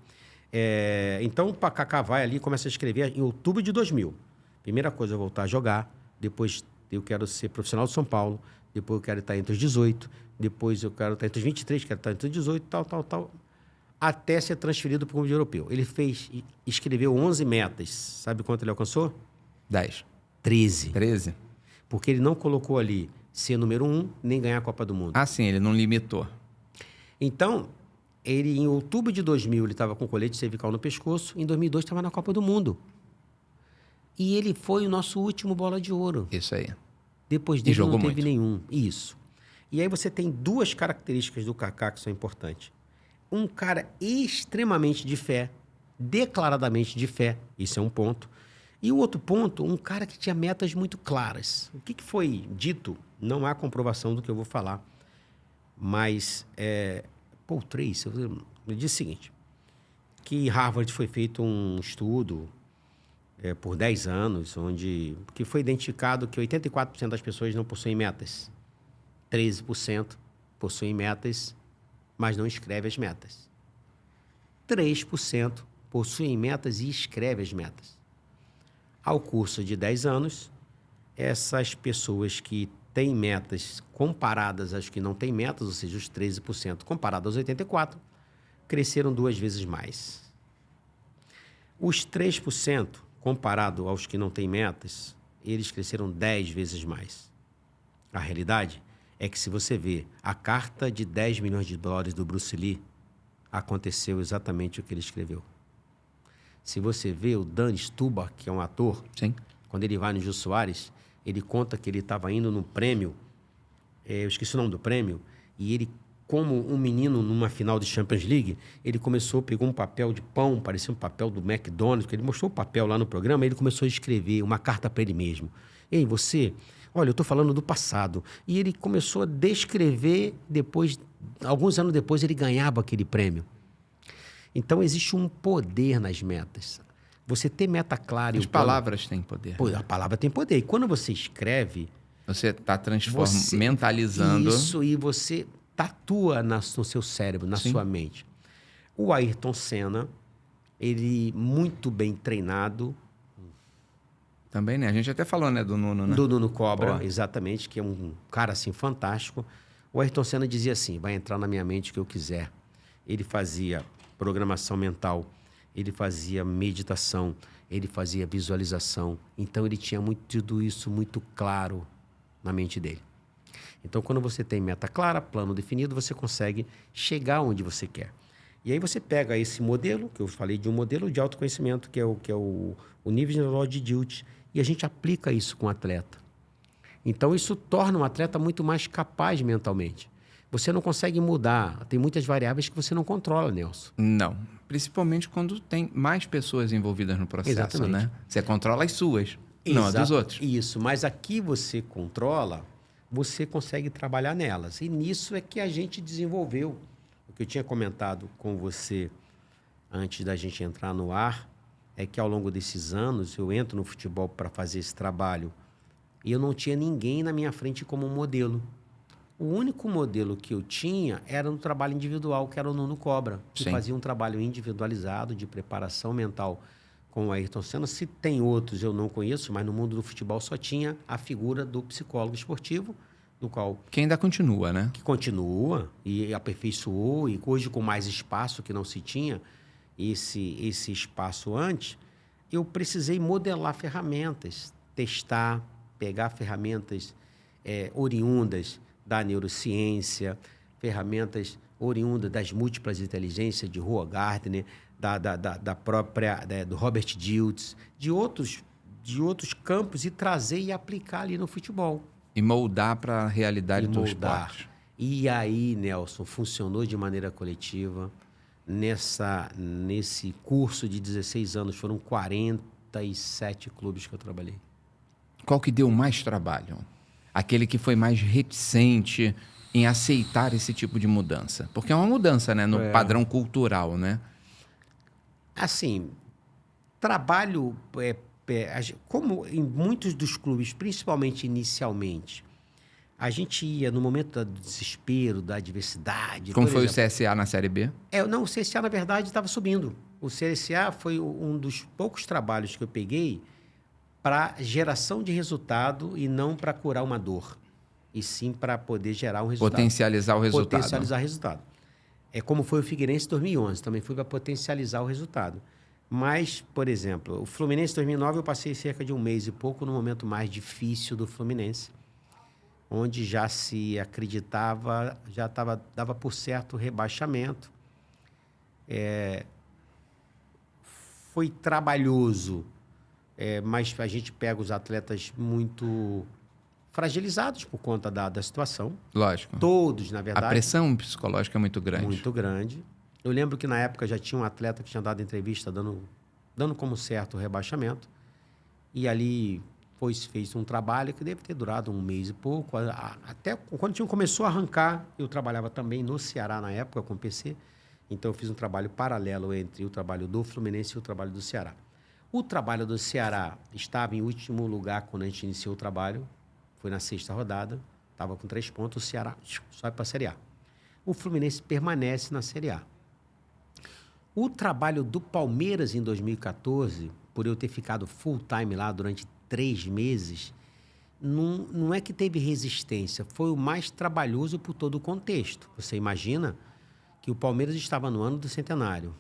Então, o Kaká vai ali e começa a escrever em outubro de 2000. Primeira coisa, eu voltar a jogar. Depois, eu quero ser profissional de São Paulo. Depois, eu quero estar entre os 18. Depois, eu quero estar entre os 23. Quero estar entre os 18, tal. Até ser transferido para o clube europeu. Ele escreveu 11 metas. Sabe quanto ele alcançou? 10. 13. 13? Porque ele não colocou ali ser número 1, nem ganhar a Copa do Mundo. Ah, sim, ele não limitou. Então, ele, em outubro de 2000, ele estava com colete cervical no pescoço. Em 2002, estava na Copa do Mundo. E ele foi o nosso último bola de ouro. Isso aí. Depois dele não teve muito. nenhum. Isso. E aí você tem duas características do Kaká que são importantes. Um cara extremamente de fé, declaradamente de fé. Isso é um ponto. E o outro ponto, um cara que tinha metas muito claras. O que foi dito? Não há comprovação do que eu vou falar. Mas, Paul Trace, ele disse o seguinte, que em Harvard foi feito um estudo por 10 anos, que foi identificado que 84% das pessoas não possuem metas. 13% possuem metas, mas não escrevem as metas. 3% possuem metas e escrevem as metas. Ao curso de 10 anos, essas pessoas que têm metas comparadas às que não têm metas, ou seja, os 13% comparados aos 84%, cresceram 2 vezes mais. Os 3%, comparado aos que não têm metas, eles cresceram 10 vezes mais. A realidade é que se você vê a carta de 10 milhões de dólares do Bruce Lee, aconteceu exatamente o que ele escreveu. Se você vê o Dan Stubach, que é um ator, sim, quando ele vai no Jô Soares, ele conta que ele estava indo num prêmio, eu esqueci o nome do prêmio, e ele, como um menino numa final de Champions League, ele pegou um papel de pão, parecia um papel do McDonald's, que ele mostrou o papel lá no programa, e ele começou a escrever uma carta para ele mesmo. Ei, você, olha, eu estou falando do passado. E ele começou a descrever, alguns anos depois, ele ganhava aquele prêmio. Então, existe um poder nas metas. Você ter meta clara... As palavras têm poder. Pô, a palavra tem poder. E quando você escreve... Você está mentalizando... Isso, e você tatua no seu cérebro, na sua mente. O Ayrton Senna, ele muito bem treinado... Também, né? A gente até falou, né, do Nuno, né? Do Nuno Cobra, exatamente, que é um cara, assim, fantástico. O Ayrton Senna dizia assim, vai entrar na minha mente o que eu quiser. Ele fazia programação mental, ele fazia meditação, ele fazia visualização. Então, ele tinha tudo isso muito claro na mente dele. Então, quando você tem meta clara, plano definido, você consegue chegar onde você quer. E aí você pega esse modelo, que eu falei de um modelo de autoconhecimento, que é o nível de Lodge Dilt, e a gente aplica isso com o atleta. Então, isso torna um atleta muito mais capaz mentalmente. Você não consegue mudar. Tem muitas variáveis que você não controla, Nelson. Não. Principalmente quando tem mais pessoas envolvidas no processo, exatamente, né? Você controla as suas, não as dos outros. Isso. Mas aqui você controla, você consegue trabalhar nelas. E nisso é que a gente desenvolveu. O que eu tinha comentado com você antes da gente entrar no ar é que ao longo desses anos eu entro no futebol para fazer esse trabalho e eu não tinha ninguém na minha frente como modelo. O único modelo que eu tinha era no trabalho individual, que era o Nuno Cobra, que Sim. fazia um trabalho individualizado de preparação mental com o Ayrton Senna. Se tem outros, eu não conheço, mas no mundo do futebol só tinha a figura do psicólogo esportivo, do qual... Que ainda continua, né? Que continua e aperfeiçoou, e hoje com mais espaço, que não se tinha esse espaço antes, eu precisei modelar ferramentas, testar, pegar ferramentas oriundas da neurociência, ferramentas oriundas das múltiplas inteligências de Howard Gardner, da própria do Robert Dilts, de outros campos e trazer e aplicar ali no futebol. E moldar para a realidade do esporte. E aí, Nelson, funcionou de maneira coletiva. Nesse curso de 16 anos, foram 47 clubes que eu trabalhei. Qual que deu mais trabalho? Aquele que foi mais reticente em aceitar esse tipo de mudança? Porque é uma mudança, né? No padrão cultural, né? Assim, trabalho... como em muitos dos clubes, principalmente inicialmente, a gente ia no momento do desespero, da adversidade... Como foi o CSA na Série B? Não, o CSA, na verdade, estava subindo. O CSA foi um dos poucos trabalhos que eu peguei para geração de resultado e não para curar uma dor, e sim para poder gerar um resultado. Potencializar o resultado. Potencializar o resultado. É como foi o Figueirense em 2011, também foi para potencializar o resultado. Mas, por exemplo, o Fluminense em 2009 eu passei cerca de um mês e pouco no momento mais difícil do Fluminense, onde já se acreditava, dava por certo o rebaixamento. Foi trabalhoso, mas a gente pega os atletas muito fragilizados por conta da situação. Lógico. Todos, na verdade. A pressão psicológica é muito grande. Muito grande. Eu lembro que na época já tinha um atleta que tinha dado entrevista dando como certo o rebaixamento. E ali fez um trabalho que deve ter durado um mês e pouco. Até quando o time começou a arrancar, eu trabalhava também no Ceará na época com o PC. Então eu fiz um trabalho paralelo entre o trabalho do Fluminense e o trabalho do Ceará. O trabalho do Ceará estava em último lugar quando a gente iniciou o trabalho. Foi na 6ª rodada. Estava com 3 pontos. O Ceará sobe para a Série A. O Fluminense permanece na Série A. O trabalho do Palmeiras em 2014, por eu ter ficado full time lá durante 3 meses, não é que teve resistência, foi o mais trabalhoso por todo o contexto. Você imagina que o Palmeiras estava no ano do centenário,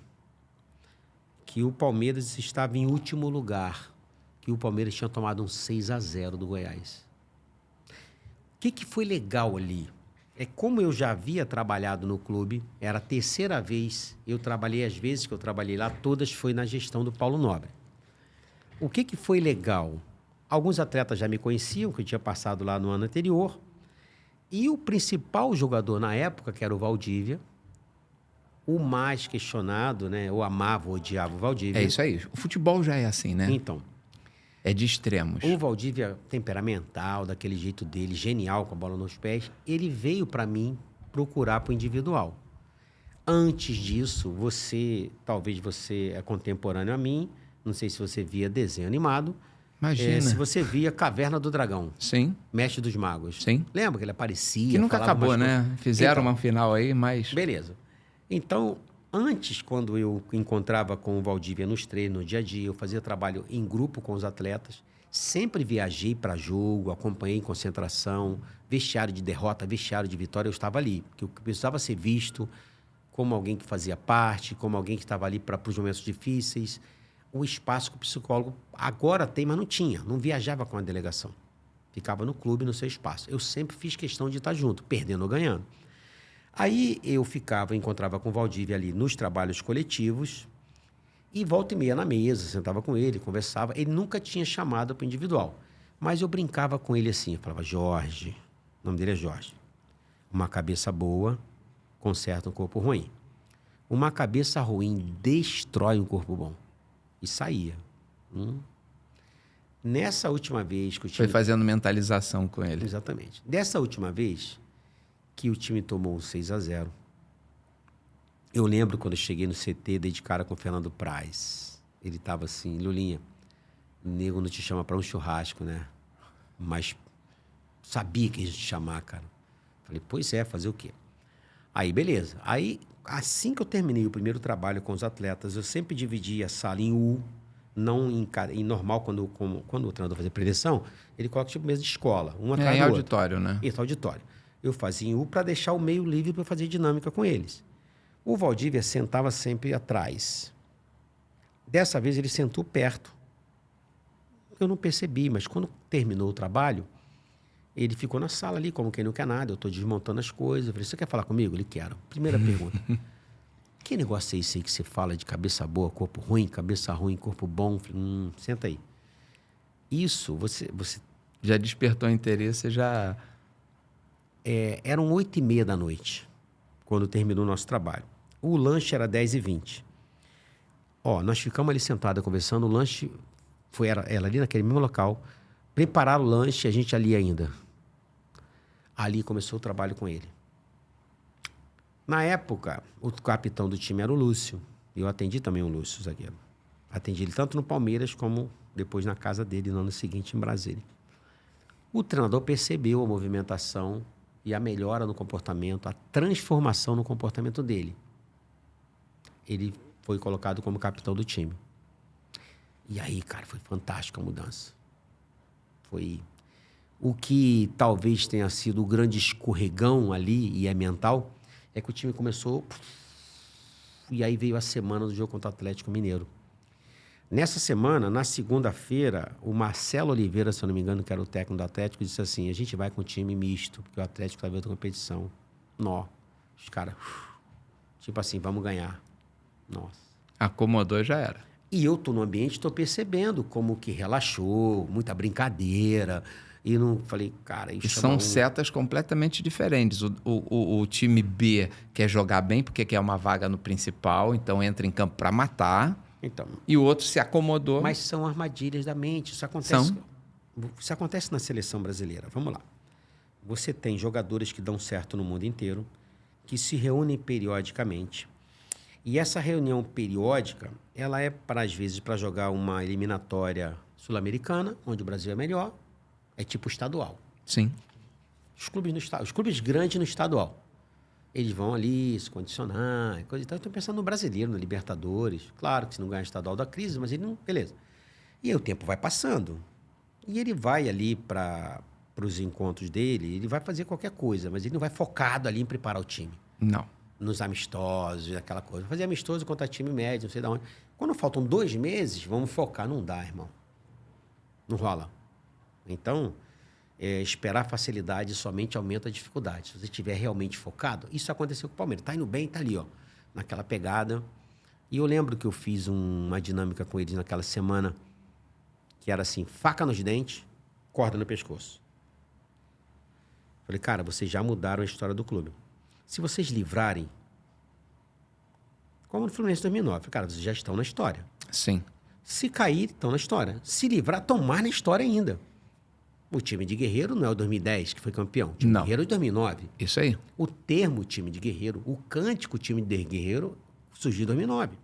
que o Palmeiras estava em último lugar, que o Palmeiras tinha tomado um 6-0 do Goiás. O que foi legal ali? Como eu já havia trabalhado no clube, era a 3ª vez, eu trabalhei, as vezes que eu trabalhei lá, todas foi na gestão do Paulo Nobre. O que foi legal? Alguns atletas já me conheciam, que eu tinha passado lá no ano anterior, e o principal jogador na época, que era o Valdívia, o mais questionado, né? Eu amava, odiava o Valdívia. É isso aí. O futebol já é assim, né? Então. É de extremos. O Valdívia, temperamental, daquele jeito dele, genial, com a bola nos pés, ele veio para mim procurar para o individual. Antes disso, talvez você é contemporâneo a mim, não sei se você via desenho animado. Imagina. Se você via Caverna do Dragão. Sim. Mestre dos Magos. Sim. Lembra que ele aparecia? Que nunca acabou, né? Fizeram uma final aí, mas... Beleza. Então, antes, quando eu encontrava com o Valdívia nos treinos, no dia a dia, eu fazia trabalho em grupo com os atletas, sempre viajei para jogo, acompanhei em concentração, vestiário de derrota, vestiário de vitória, eu estava ali, porque eu precisava ser visto como alguém que fazia parte, como alguém que estava ali para os momentos difíceis. O espaço que o psicólogo agora tem, mas não tinha, não viajava com a delegação. Ficava no clube, no seu espaço. Eu sempre fiz questão de estar junto, perdendo ou ganhando. Aí eu encontrava com o Valdívia ali nos trabalhos coletivos e volta e meia na mesa, sentava com ele, conversava. Ele nunca tinha chamado para o individual, mas eu brincava com ele assim, eu falava, Jorge, o nome dele é Jorge, uma cabeça boa conserta um corpo ruim. Uma cabeça ruim destrói um corpo bom. E saía. Nessa última vez que o time... Foi fazendo mentalização com ele. Exatamente. Dessa última vez que o time tomou um 6-0, eu lembro quando eu cheguei no CT, dei de cara com o Fernando Praz. Ele tava assim, Lulinha, nego não te chama para um churrasco, né? Mas sabia que ia te chamar, cara. Falei, pois é, fazer o quê? Aí, beleza. Aí, assim que eu terminei o primeiro trabalho com os atletas, eu sempre dividia a sala em U, não em normal, quando o treinador fazia preleção, ele coloca tipo mesa de escola, um atrás do outro. auditório, né? Isso, auditório. Eu fazia em U para deixar o meio livre para fazer dinâmica com eles. O Valdívia sentava sempre atrás. Dessa vez ele sentou perto. Eu não percebi, mas quando terminou o trabalho, ele ficou na sala ali, como quem não quer nada. Eu estou desmontando as coisas. Eu falei, você quer falar comigo? Ele, quero. Primeira pergunta. Que negócio é esse aí que você fala de cabeça boa, corpo ruim, cabeça ruim, corpo bom? Eu falei, senta aí. Isso, você... Já despertou interesse, já... eram 8h30 da noite, quando terminou o nosso trabalho. O lanche era 10h20. Nós ficamos ali sentados conversando. O lanche era ali naquele mesmo local. Prepararam o lanche, a gente ali ainda. Ali começou o trabalho com ele. Na época, o capitão do time era o Lúcio. Eu atendi também o Lúcio, zagueiro. Atendi ele tanto no Palmeiras como depois na casa dele no ano seguinte em Brasília. O treinador percebeu a movimentação e a melhora no comportamento, a transformação no comportamento dele. Ele foi colocado como capitão do time. E aí, cara, foi fantástica a mudança. Foi o que talvez tenha sido o grande escorregão ali, e é mental, é que o time começou... E aí veio a semana do jogo contra o Atlético Mineiro. Nessa semana, na segunda-feira, o Marcelo Oliveira, se eu não me engano, que era o técnico do Atlético, disse assim, a gente vai com time misto, porque o Atlético está vendo outra competição. Os caras, tipo assim, vamos ganhar. Nossa. Acomodou, já era. E eu estou no ambiente, estou percebendo como que relaxou, muita brincadeira. E não falei, cara... E são setas completamente diferentes. O time B quer jogar bem porque quer uma vaga no principal, então entra em campo para matar. Então, e o outro se acomodou. Mas são armadilhas da mente. Isso acontece na seleção brasileira. Vamos lá. Você tem jogadores que dão certo no mundo inteiro, que se reúnem periodicamente. E essa reunião periódica, ela é, às vezes, para jogar uma eliminatória sul-americana, onde o Brasil é melhor. É tipo estadual. Sim. Os clubes grandes no estadual. Eles vão ali se condicionar, coisa e tal. Estou pensando no brasileiro, no Libertadores. Claro que se não ganha estadual da crise, mas ele não... Beleza. E aí o tempo vai passando. E ele vai ali para os encontros dele, ele vai fazer qualquer coisa, mas ele não vai focado ali em preparar o time. Não. Nos amistosos, aquela coisa. Fazer amistoso contra time médio, não sei de onde. Quando faltam 2 meses, vamos focar. Não dá, irmão. Não rola. Então, esperar facilidade somente aumenta a dificuldade. Se você estiver realmente focado, isso aconteceu com o Palmeiras. Está indo bem, está ali, ó, naquela pegada. E eu lembro que eu fiz uma dinâmica com eles naquela semana, que era assim, faca nos dentes, corda no pescoço. Falei, cara, vocês já mudaram a história do clube. Se vocês livrarem, como no Fluminense 2009, falei, cara, vocês já estão na história. Sim. Se cair, estão na história. Se livrar, estão mais na história ainda. O time de guerreiro não é o 2010, que foi campeão. O time de guerreiro é o 2009. Isso aí. O termo time de guerreiro, o cântico time de guerreiro, surgiu em 2009.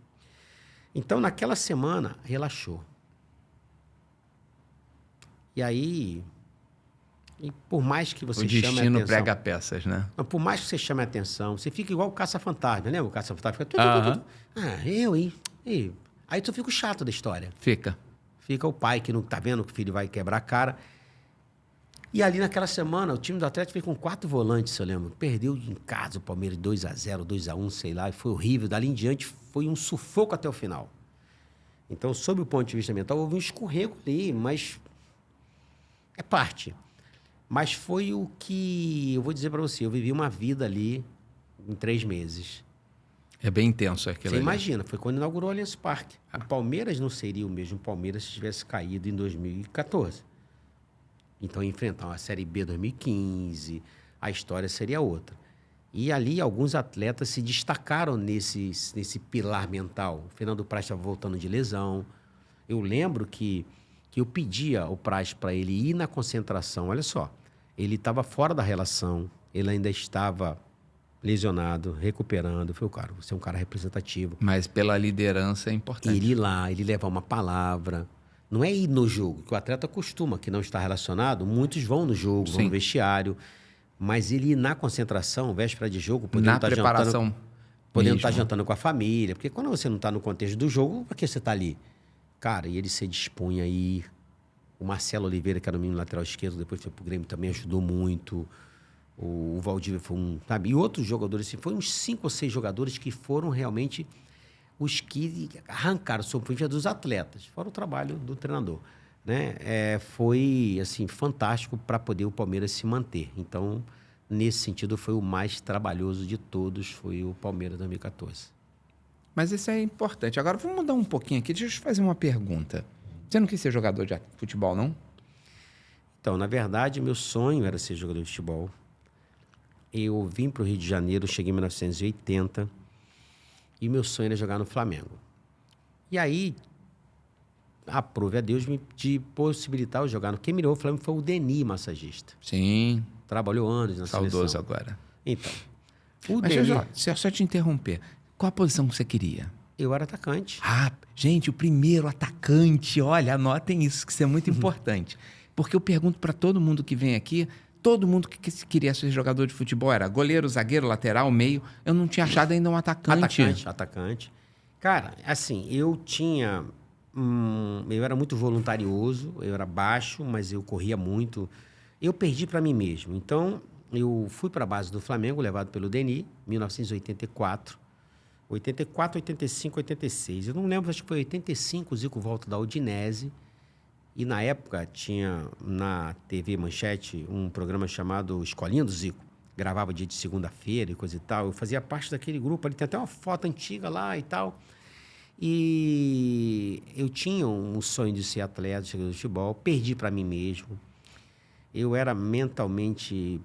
Então, naquela semana, relaxou. E aí, por mais que você chame a atenção... O destino prega peças, né? Não, por mais que você chame a atenção, você fica igual o Caça-Fantasma, lembra? O Caça-Fantasma fica... eu, hein? Aí tu fica o chato da história. Fica. Fica o pai que não tá vendo que o filho vai quebrar a cara. E ali naquela semana, o time do Atlético veio com 4 volantes, eu lembro. Perdeu em casa o Palmeiras 2-0, 2-1, sei lá, e foi horrível. Dali em diante, foi um sufoco até o final. Então, sob o ponto de vista mental, houve um escorrego ali, mas é parte. Mas foi o que, eu vou dizer para você, eu vivi uma vida ali em 3 meses. É bem intenso aquilo. Você imagina, foi quando inaugurou o Allianz Parque. O Palmeiras não seria o mesmo Palmeiras se tivesse caído em 2014. Então, enfrentar uma Série B 2015, a história seria outra. E ali, alguns atletas se destacaram nesse pilar mental. O Fernando Praz estava voltando de lesão. Eu lembro que eu pedia o Praz para ele ir na concentração. Olha só, ele estava fora da relação, ele ainda estava lesionado, recuperando. Eu falei, cara, você é um cara representativo. Mas pela liderança é importante. Ele ir lá, ele levar uma palavra. Não é ir no jogo, que o atleta costuma, que não está relacionado, muitos vão no jogo, vão no vestiário. Mas ele ir na concentração, véspera de jogo, Na preparação. Podendo estar jantando com a família. Porque quando você não está no contexto do jogo, para que você está ali? Cara, e ele se dispunha a ir. O Marcelo Oliveira, que era o menino lateral esquerdo, depois foi pro Grêmio, também ajudou muito. O Valdívia foi um... Sabe? E outros jogadores, assim, foram uns 5 ou 6 jogadores que foram realmente os que arrancaram sob o ponto de vista dos atletas. Fora o trabalho do treinador. Né? Foi, assim, fantástico para poder o Palmeiras se manter. Então, nesse sentido, foi o mais trabalhoso de todos, foi o Palmeiras 2014. Mas isso é importante. Agora, vamos mudar um pouquinho aqui. Deixa eu te fazer uma pergunta. Você não quis ser jogador de futebol, não? Então, na verdade, meu sonho era ser jogador de futebol. Eu vim para o Rio de Janeiro, cheguei em 1980, e meu sonho era jogar no Flamengo. E aí, aprove a Deus de possibilitar eu jogar no... Quem mirou o Flamengo foi o Deni, massagista. Sim. Trabalhou anos na seleção. Saudoso agora. Então, Mas deixa eu só te interromper. Qual a posição que você queria? Eu era atacante. Ah, gente, o primeiro atacante. Olha, anotem isso, que isso é muito importante. Porque eu pergunto para todo mundo que vem aqui, todo mundo que queria ser jogador de futebol era goleiro, zagueiro, lateral, meio. Eu não tinha achado ainda um atacante. Atacante. Cara, assim, eu tinha... eu era muito voluntarioso, eu era baixo, mas eu corria muito. Eu perdi para mim mesmo. Então, eu fui para a base do Flamengo, levado pelo Deni, 1984. 84, 85, 86. Eu não lembro, acho que foi 85, o Zico volta da Udinese. E na época tinha na TV Manchete um programa chamado Escolinha do Zico. Gravava dia de segunda-feira e coisa e tal. Eu fazia parte daquele grupo, ali tem até uma foto antiga lá e tal. E eu tinha um sonho de ser atleta, de jogador de futebol. Perdi para mim mesmo. Eu era mentalmente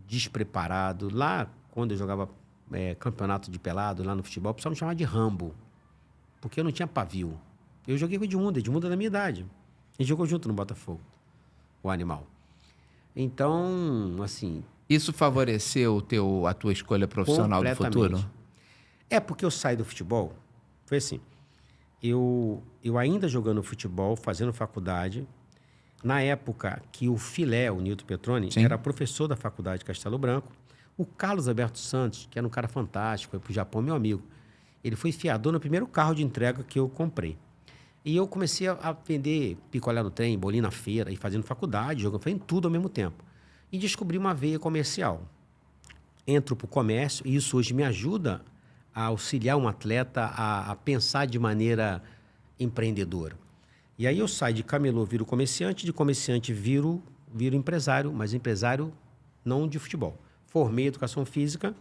despreparado. Lá, quando eu jogava campeonato de pelado, lá no futebol, o pessoal me chamava de Rambo, porque eu não tinha pavio. Eu joguei com o Edmundo é da minha idade. A gente jogou junto no Botafogo, o animal. Então, assim... Isso favoreceu a tua escolha profissional do futuro? Porque eu saí do futebol, foi assim, eu ainda jogando futebol, fazendo faculdade, na época que o Filé, o Nilton Petroni, Sim. era professor da faculdade de Castelo Branco, o Carlos Alberto Santos, que era um cara fantástico, foi para o Japão, meu amigo, ele foi fiador no primeiro carro de entrega que eu comprei. E eu comecei a vender picolé no trem, bolinho na feira, e fazendo faculdade, fazendo tudo ao mesmo tempo. E descobri uma veia comercial. Entro para o comércio, e isso hoje me ajuda a auxiliar um atleta a pensar de maneira empreendedora. E aí eu saio de camelô, viro comerciante, de comerciante viro empresário, mas empresário não de futebol. Formei educação física,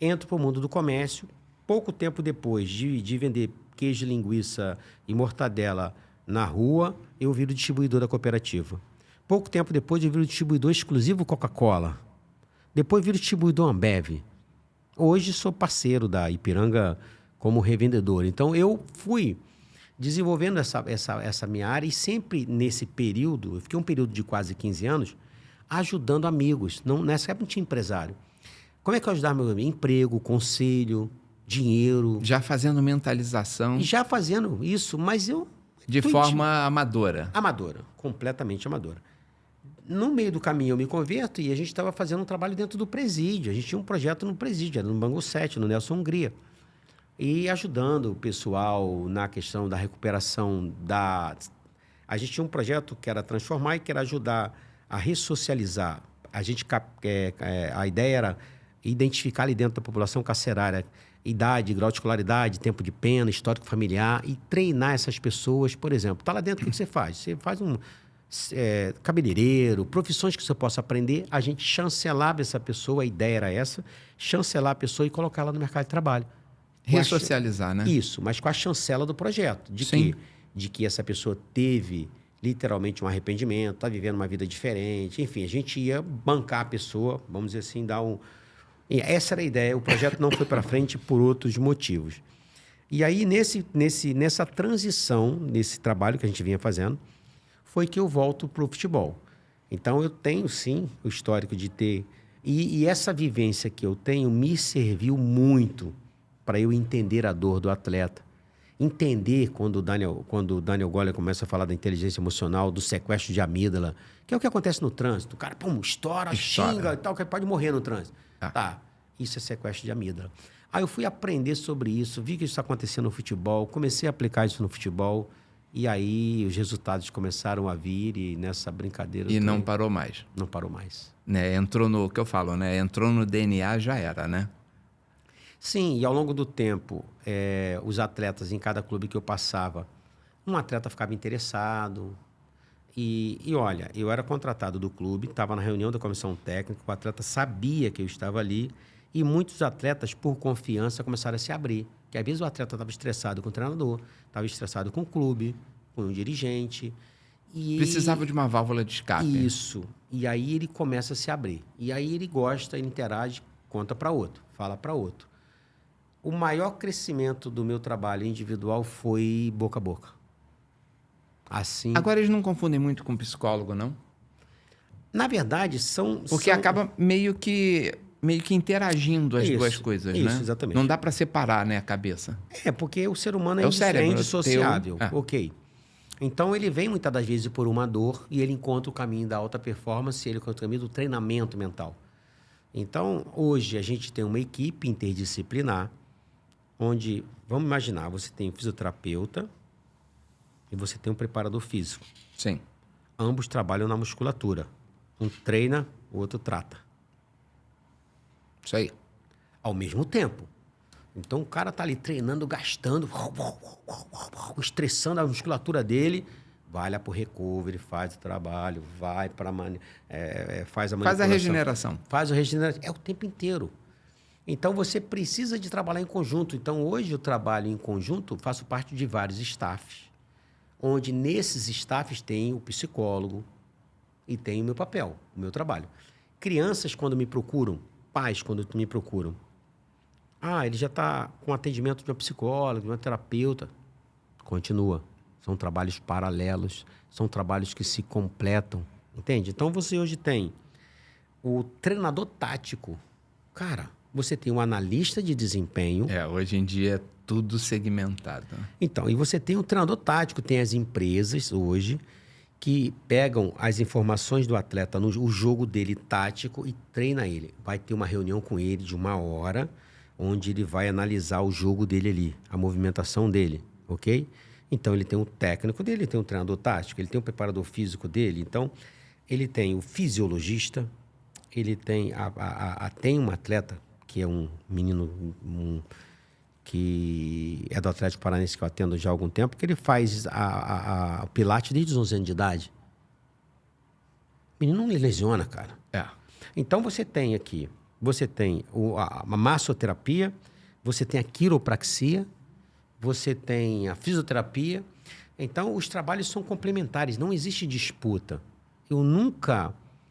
entro para o mundo do comércio. Pouco tempo depois de vender queijo, linguiça e mortadela na rua, eu viro distribuidor da cooperativa. Pouco tempo depois, eu viro distribuidor exclusivo Coca-Cola. Depois, viro distribuidor Ambev. Hoje, sou parceiro da Ipiranga como revendedor. Então, eu fui desenvolvendo essa minha área e sempre nesse período, eu fiquei um período de quase 15 anos, ajudando amigos. Nessa época não tinha empresário. Como é que eu ajudava meus amigos? Emprego, conselho, dinheiro. Já fazendo mentalização. Já fazendo isso, mas eu... De forma amadora. Amadora, completamente amadora. No meio do caminho eu me converto e a gente estava fazendo um trabalho dentro do presídio. A gente tinha um projeto no presídio, era no Bangu 7, no Nelson Hungria. E ajudando o pessoal na questão da recuperação da... A gente tinha um projeto que era transformar e que era ajudar a ressocializar. A ideia era identificar ali dentro da população carcerária idade, grau de escolaridade, tempo de pena, histórico familiar e treinar essas pessoas, por exemplo. Está lá dentro, o que você faz? Você faz cabeleireiro, profissões que você possa aprender. A gente chancelava essa pessoa, a ideia era essa, chancelar a pessoa e colocar ela no mercado de trabalho. Ressocializar, né? Isso, mas com a chancela do projeto. De que essa pessoa teve literalmente um arrependimento, está vivendo uma vida diferente. Enfim, a gente ia bancar a pessoa, vamos dizer assim, dar um... E essa era a ideia. O projeto não foi para frente por outros motivos. E aí, nessa transição, nesse trabalho que a gente vinha fazendo, foi que eu volto para o futebol. Então, eu tenho, sim, o histórico de ter E essa vivência que eu tenho me serviu muito para eu entender a dor do atleta. Entender quando o Daniel Goleman começa a falar da inteligência emocional, do sequestro de amígdala, que é o que acontece no trânsito. O cara, pum, estoura, xinga e tal, que pode morrer no trânsito. Tá, isso é sequestro de amígdala. Aí eu fui aprender sobre isso, vi que isso acontecia no futebol, comecei a aplicar isso no futebol, e aí os resultados começaram a vir, e nessa brincadeira... E não parou mais. Não parou mais. Né? Entrou no, que eu falo, né? Entrou no DNA, já era, né? Sim, e ao longo do tempo, os atletas em cada clube que eu passava, um atleta ficava interessado. E olha, eu era contratado do clube, estava na reunião da comissão técnica, o atleta sabia que eu estava ali, e muitos atletas, por confiança, começaram a se abrir. Que às vezes o atleta estava estressado com o treinador, estava estressado com o clube, com o dirigente. Precisava de uma válvula de escape. Isso. E aí ele começa a se abrir. E aí ele gosta, ele interage, conta para outro, fala para outro. O maior crescimento do meu trabalho individual foi boca a boca. Assim. Agora eles não confundem muito com psicólogo, não? Na verdade, Porque acaba meio que interagindo as duas coisas, né? Isso, exatamente. Não dá para separar, né, a cabeça. Porque o ser humano o cérebro, indissociável. Ok. Então, ele vem muitas das vezes por uma dor e ele encontra o caminho da alta performance, ele encontra o caminho do treinamento mental. Então, hoje, a gente tem uma equipe interdisciplinar, onde, vamos imaginar, você tem um fisioterapeuta e você tem um preparador físico. Sim. Ambos trabalham na musculatura. Um treina, o outro trata. Isso aí. Ao mesmo tempo. Então, o cara tá ali treinando, gastando, estressando a musculatura dele, vai lá pro recovery, faz o trabalho, vai para faz a manipulação. Faz a regeneração. Faz a regeneração. É o tempo inteiro. Então, você precisa de trabalhar em conjunto. Então, hoje eu trabalho em conjunto, faço parte de vários staffs, onde nesses staffs tem o psicólogo e tem o meu papel, o meu trabalho. Crianças, quando me procuram, pais, quando me procuram, ele já está com atendimento de uma psicóloga, de uma terapeuta. Continua. São trabalhos paralelos, são trabalhos que se completam, entende? Então, você hoje tem o treinador tático. Cara, você tem um analista de desempenho. Hoje em dia é tudo segmentado. Então, e você tem o treinador tático, tem as empresas hoje que pegam as informações do atleta, o jogo dele tático e treina ele. Vai ter uma reunião com ele de 1 hora, onde ele vai analisar o jogo dele ali, a movimentação dele, ok? Então, ele tem o técnico dele, ele tem o treinador tático, ele tem o preparador físico dele. Então, ele tem o fisiologista, ele tem, tem um atleta, que é um menino que é do Atlético Paranaense, que eu atendo já há algum tempo, que ele faz o Pilates desde os 11 anos de idade. O menino não lesiona, cara. Então, você tem aqui, você tem a massoterapia, você tem a quiropraxia, você tem a fisioterapia. Então, os trabalhos são complementares, não existe disputa.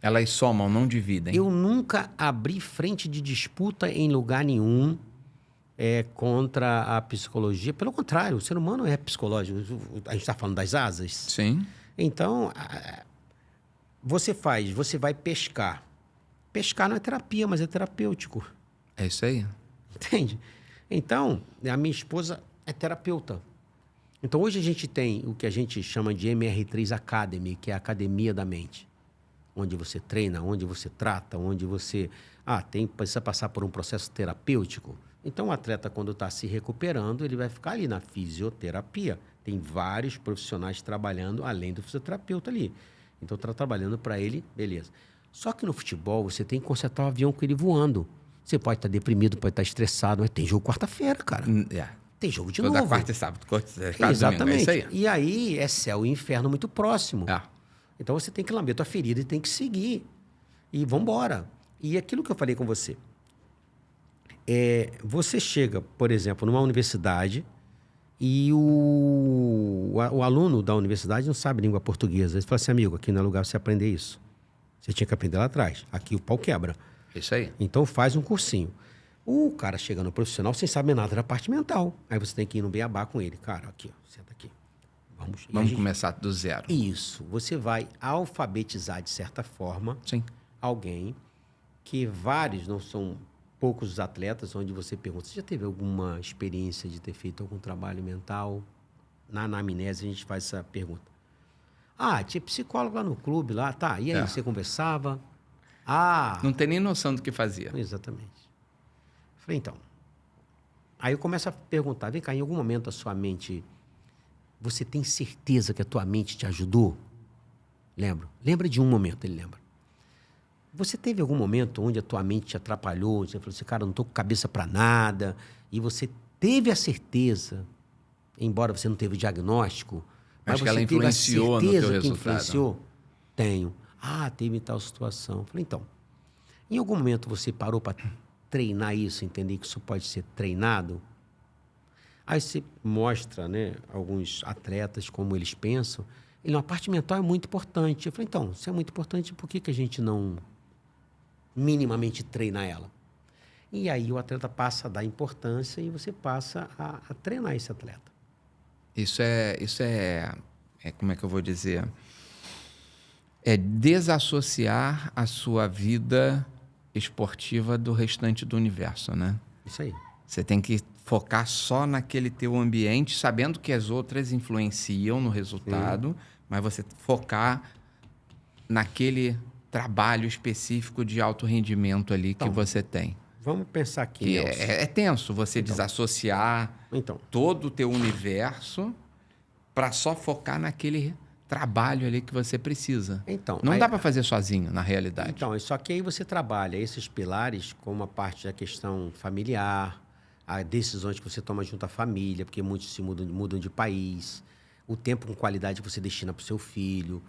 Elas somam, não dividem. Eu nunca abri frente de disputa em lugar nenhum contra a psicologia. Pelo contrário, o ser humano é psicológico. A gente está falando das asas. Sim. Então, você vai pescar. Pescar não é terapia, mas é terapêutico. É isso aí. Entende? Então, a minha esposa é terapeuta. Então, hoje a gente tem o que a gente chama de MR3 Academy, que é a academia da mente. Onde você treina, onde você trata, onde você precisa passar por um processo terapêutico. Então, o atleta, quando está se recuperando, ele vai ficar ali na fisioterapia. Tem vários profissionais trabalhando, além do fisioterapeuta ali. Então, está trabalhando para ele, beleza. Só que no futebol, você tem que consertar o avião com ele voando. Você pode estar deprimido, pode estar estressado, mas tem jogo quarta-feira, cara. Tem jogo de novo. Toda quarta e sábado. Exatamente. Domingo, é isso aí. E aí é céu e inferno muito próximo. Então, você tem que lamber tua ferida e tem que seguir. E vamos embora. E aquilo que eu falei com você. Você chega, por exemplo, numa universidade e o aluno da universidade não sabe língua portuguesa. Ele fala assim, amigo, aqui não é lugar pra você aprender isso. Você tinha que aprender lá atrás. Aqui o pau quebra. Isso aí. Então, faz um cursinho. O cara chega no profissional sem saber nada da parte mental. Aí você tem que ir no beabá com ele. Cara, aqui, ó, senta aqui. Vamos começar do zero. Isso. Você vai alfabetizar, de certa forma, Sim. alguém que vários, não são poucos os atletas, onde você pergunta, você já teve alguma experiência de ter feito algum trabalho mental? Na anamnese a gente faz essa pergunta. Ah, tinha psicólogo lá no clube, lá, tá. E aí, você conversava? Ah... Não tem nem noção do que fazia. Exatamente. Falei, então... Aí eu começo a perguntar, vem cá, em algum momento a sua mente... Você tem certeza que a tua mente te ajudou? Lembra de um momento, ele lembra. Você teve algum momento onde a tua mente te atrapalhou? Você falou assim, cara, eu não tô com cabeça para nada. E você teve a certeza, embora você não teve o diagnóstico... Mas você que ela teve a influenciou no teu certeza que resultado. influenciou? Tenho. Ah, teve tal situação. Falei, então, em algum momento você parou para treinar isso, entender que isso pode ser treinado? Aí você mostra, né, alguns atletas, como eles pensam. A parte mental é muito importante. Eu falei, então, se é muito importante, por que a gente não minimamente treina ela? E aí o atleta passa a dar importância e você passa a treinar esse atleta. Isso é, como é que eu vou dizer? É desassociar a sua vida esportiva do restante do universo, né? Isso aí. Você tem que focar só naquele teu ambiente, sabendo que as outras influenciam no resultado, mas você focar naquele trabalho específico de alto rendimento ali que você tem. Vamos pensar aqui, Que Nelson. é tenso você desassociar todo o teu universo para só focar naquele trabalho ali que você precisa. Não dá para fazer sozinho, na realidade. Então, só que aí você trabalha esses pilares como a parte da questão familiar, as decisões que você toma junto à família, porque muitos se mudam de país, o tempo com qualidade que você destina para o seu filho,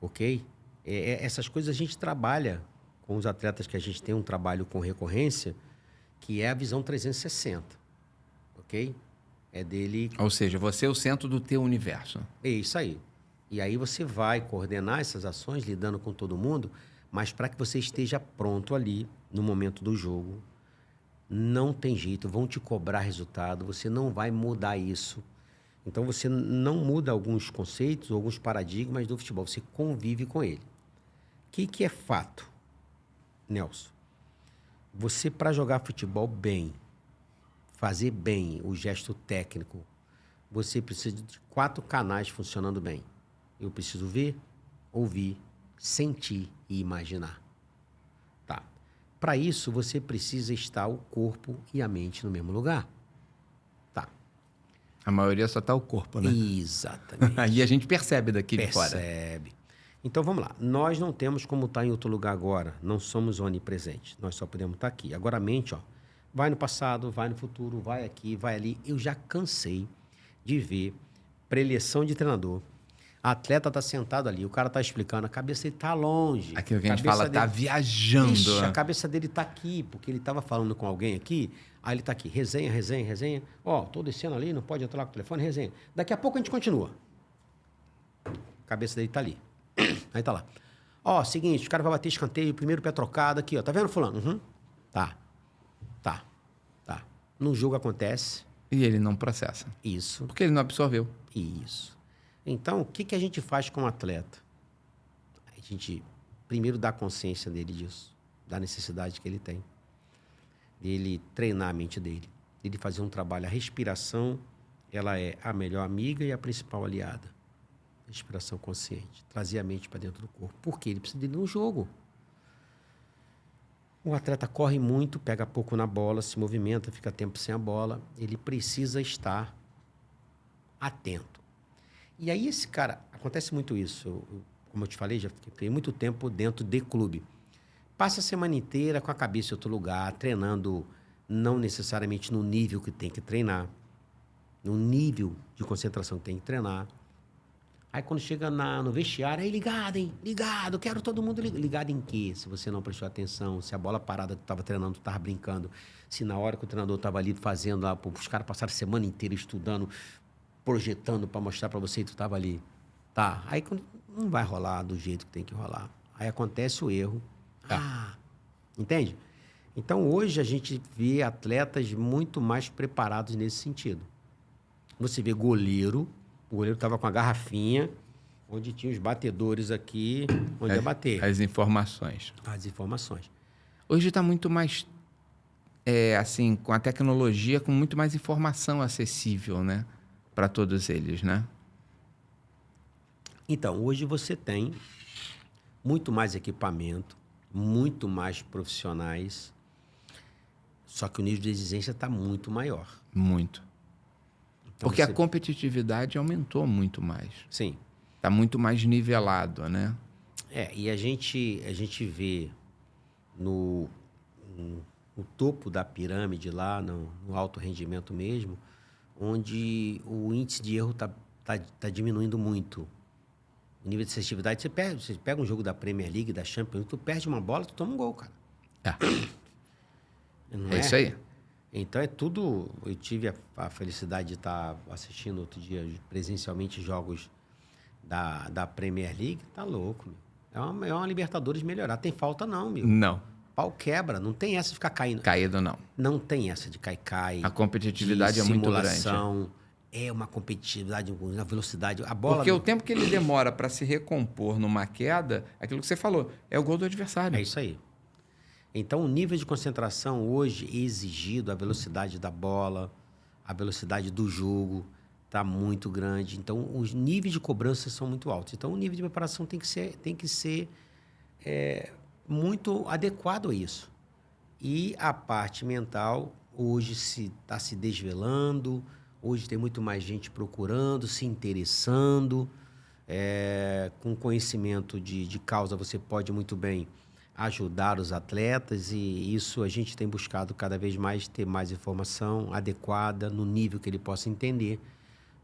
ok? Essas coisas a gente trabalha com os atletas que a gente tem um trabalho com recorrência, que é a visão 360, ok? É dele... Ou seja, você é o centro do teu universo. É isso aí. E aí você vai coordenar essas ações, lidando com todo mundo, mas para que você esteja pronto ali, no momento do jogo, não tem jeito, vão te cobrar resultado, você não vai mudar isso. Então, você não muda alguns conceitos, alguns paradigmas do futebol, você convive com ele. O que é fato, Nelson? Você, para jogar futebol bem, fazer bem o gesto técnico, você precisa de 4 canais funcionando bem. Eu preciso ver, ouvir, sentir e imaginar. Tá. Para isso, você precisa estar o corpo e a mente no mesmo lugar. Tá. A maioria só está o corpo, né? Exatamente. Aí a gente percebe daqui de fora. Percebe. Então, vamos lá. Nós não temos como estar em outro lugar agora. Não somos onipresentes. Nós só podemos estar aqui. Agora, a mente, ó, vai no passado, vai no futuro, vai aqui, vai ali. Eu já cansei de ver preleção de treinador. A atleta tá sentado ali, o cara tá explicando, a cabeça dele tá longe. Aquilo que a gente fala, tá viajando. Ixi, a cabeça dele tá aqui, porque ele tava falando com alguém aqui, aí ele tá aqui, resenha, resenha, resenha. Ó, tô descendo ali, não pode entrar com o telefone, resenha. Daqui a pouco a gente continua. A cabeça dele tá ali. Aí tá lá. Ó, seguinte, o cara vai bater escanteio, primeiro pé trocado aqui, ó. Tá vendo, fulano? Uhum. Tá. No jogo acontece. E ele não processa. Isso. Porque ele não absorveu. Isso. Então, o que a gente faz com o atleta? A gente primeiro dá consciência dele disso, da necessidade que ele tem, dele treinar a mente dele, dele fazer um trabalho. A respiração, ela é a melhor amiga e a principal aliada. Respiração consciente, trazer a mente para dentro do corpo, porque ele precisa dele no jogo. O atleta corre muito, pega pouco na bola, se movimenta, fica tempo sem a bola. Ele precisa estar atento. E aí esse cara, acontece muito isso. Como eu te falei, já fiquei muito tempo dentro de clube. Passa a semana inteira com a cabeça em outro lugar, treinando não necessariamente no nível que tem que treinar, no nível de concentração que tem que treinar. Aí quando chega no vestiário, aí ligado, hein? Ligado, quero todo mundo ligado. Ligado em quê? Se você não prestou atenção, se a bola parada que tu estava treinando, tu estava brincando, se na hora que o treinador estava ali fazendo, lá, os caras passaram a semana inteira estudando, projetando para mostrar para você e tu estava ali. Tá, aí não vai rolar do jeito que tem que rolar. Aí acontece o erro. Entende? Então hoje a gente vê atletas muito mais preparados nesse sentido. Você vê goleiro, o goleiro estava com a garrafinha, onde tinha os batedores aqui, onde ia bater. As informações. As informações. Hoje está muito mais, assim, com a tecnologia, com muito mais informação acessível, né? Para todos eles, né? Então, hoje você tem muito mais equipamento, muito mais profissionais, só que o nível de exigência está muito maior. Muito. Então, Porque a competitividade aumentou muito mais. Sim. Está muito mais nivelado, né? E a gente vê no topo da pirâmide lá, no alto rendimento mesmo, onde o índice de erro tá diminuindo muito. O nível de assertividade, você pega um jogo da Premier League, da Champions, tu perde uma bola, tu toma um gol, cara. Não É isso aí. Então é tudo... Eu tive a felicidade de estar assistindo outro dia presencialmente jogos da Premier League. Tá louco, meu. É uma Libertadores melhorar. Tem falta não, meu. Não. Pau quebra. Não tem essa de ficar caindo. Caído não. Não tem essa de cai. A competitividade é muito grande. É uma competitividade, uma velocidade. A bola... Porque o tempo que ele demora para se recompor numa queda, aquilo que você falou, é o gol do adversário. É isso aí. Então, o nível de concentração hoje exigido, a velocidade da bola, a velocidade do jogo está muito grande. Então, os níveis de cobrança são muito altos. Então, o nível de preparação tem que ser muito adequado a isso. E a parte mental, hoje está se desvelando, hoje tem muito mais gente procurando, se interessando. Com conhecimento de causa, você pode muito bem ajudar os atletas, e isso a gente tem buscado cada vez mais ter mais informação adequada no nível que ele possa entender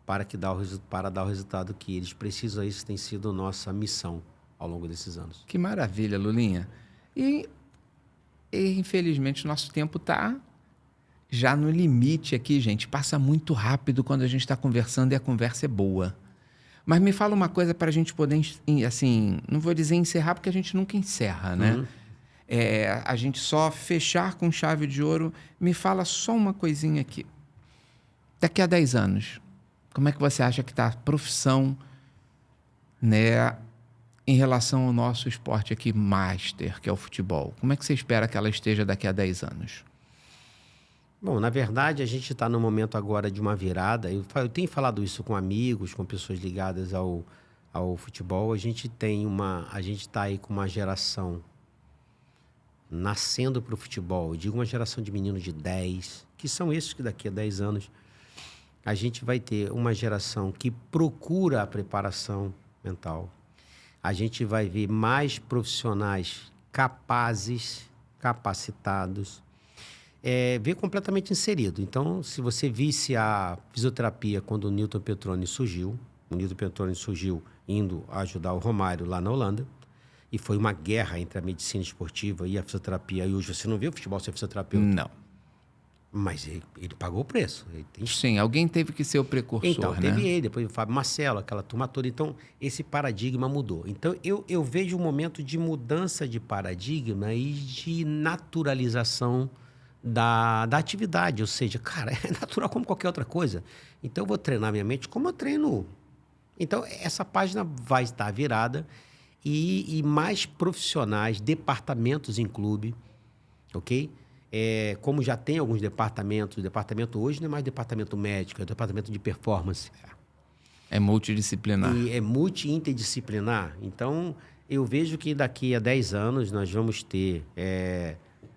para dar o resultado que eles precisam. Isso tem sido a nossa missão ao longo desses anos. Que maravilha, Lulinha. E infelizmente, o nosso tempo está já no limite aqui, gente. Passa muito rápido quando a gente está conversando e a conversa é boa. Mas me fala uma coisa para a gente poder, assim, não vou dizer encerrar, porque a gente nunca encerra, né? Uhum. A gente só fechar com chave de ouro. Me fala só uma coisinha aqui. Daqui a 10 anos, como é que você acha que está a profissão, né, em relação ao nosso esporte aqui, master, que é o futebol? Como é que você espera que ela esteja daqui a 10 anos? Bom, na verdade, a gente está no momento agora de uma virada. Eu tenho falado isso com amigos, com pessoas ligadas ao futebol. A gente está aí com uma geração nascendo para o futebol. Eu digo uma geração de meninos de 10, que são esses que daqui a 10 anos a gente vai ter uma geração que procura a preparação mental. A gente vai ver mais profissionais capazes, capacitados, ver completamente inserido. Então, se você visse a fisioterapia quando o Newton Petroni surgiu indo ajudar o Romário lá na Holanda, e foi uma guerra entre a medicina esportiva e a fisioterapia. E hoje você não vê o futebol ser fisioterapeuta. Não. Mas ele pagou o preço. Sim, alguém teve que ser o precursor, então, teve né? ele, depois o Fábio Marcelo, aquela turma toda. Então, esse paradigma mudou. Então, eu vejo um momento de mudança de paradigma e de naturalização da atividade. Ou seja, cara, é natural como qualquer outra coisa. Então, eu vou treinar minha mente como eu treino. Então, essa página vai estar virada e mais profissionais, departamentos em clube, ok? Como já tem alguns departamentos, o departamento hoje não é mais departamento médico, é departamento de performance. É multidisciplinar. E é multi-interdisciplinar. Então, eu vejo que daqui a 10 anos nós vamos ter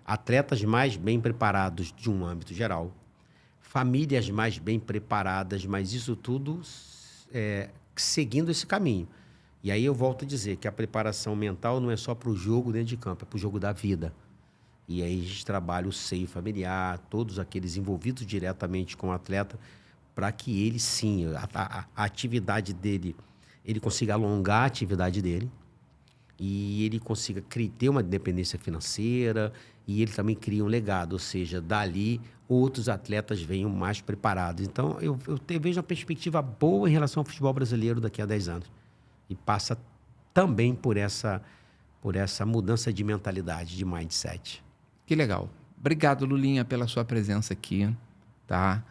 atletas mais bem preparados de um âmbito geral, famílias mais bem preparadas, mas isso tudo seguindo esse caminho. E aí eu volto a dizer que a preparação mental não é só para o jogo dentro de campo, é para o jogo da vida. E aí a gente trabalha o seio familiar, todos aqueles envolvidos diretamente com o atleta, para que ele, sim, a atividade dele, ele consiga alongar a atividade dele e ele consiga ter uma independência financeira e ele também cria um legado, ou seja, dali outros atletas venham mais preparados. Então, eu vejo uma perspectiva boa em relação ao futebol brasileiro daqui a 10 anos. E passa também por essa mudança de mentalidade, de mindset. Que legal. Obrigado, Lulinha, pela sua presença aqui, tá?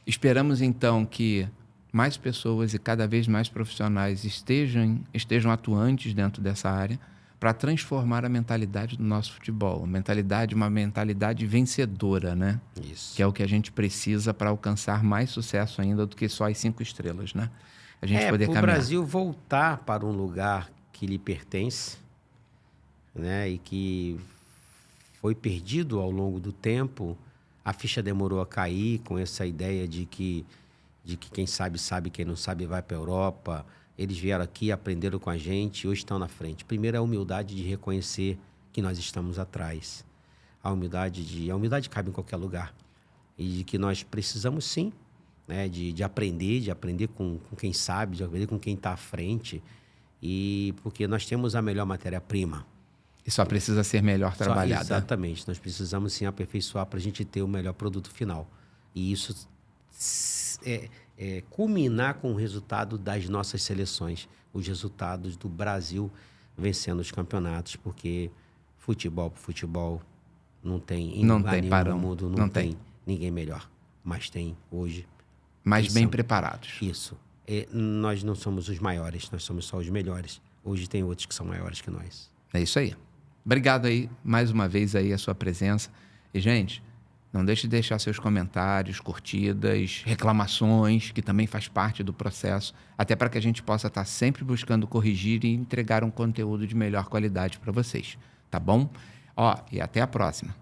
Esperamos, então, que mais pessoas e cada vez mais profissionais estejam atuantes dentro dessa área, para transformar a mentalidade do nosso futebol. Uma mentalidade vencedora, né? Isso. Que é o que a gente precisa para alcançar mais sucesso ainda do que só as 5 estrelas, né? A gente poder para o caminhar. Brasil voltar para um lugar que lhe pertence, né? E que foi perdido ao longo do tempo. A ficha demorou a cair com essa ideia de que quem sabe, quem não sabe vai para a Europa. Eles vieram aqui, aprenderam com a gente e hoje estão na frente. Primeiro, a humildade de reconhecer que nós estamos atrás. A humildade cabe em qualquer lugar. E de que nós precisamos, sim, né, de aprender com quem sabe, de aprender com quem está à frente. E porque nós temos a melhor matéria-prima. E só precisa ser melhor trabalhada. Exatamente. Nós precisamos, sim, aperfeiçoar para a gente ter o melhor produto final. E isso culminar com o resultado das nossas seleções, os resultados do Brasil vencendo os campeonatos, porque futebol não tem em lugar nenhum no mundo, não tem ninguém melhor, mas tem hoje. Mas bem preparados. Isso. Nós não somos os maiores, nós somos só os melhores. Hoje tem outros que são maiores que nós. É isso aí. Obrigado aí, mais uma vez, aí a sua presença. E, gente, não deixe de deixar seus comentários, curtidas, reclamações, que também faz parte do processo, até para que a gente possa estar sempre buscando corrigir e entregar um conteúdo de melhor qualidade para vocês. Tá bom? E até a próxima.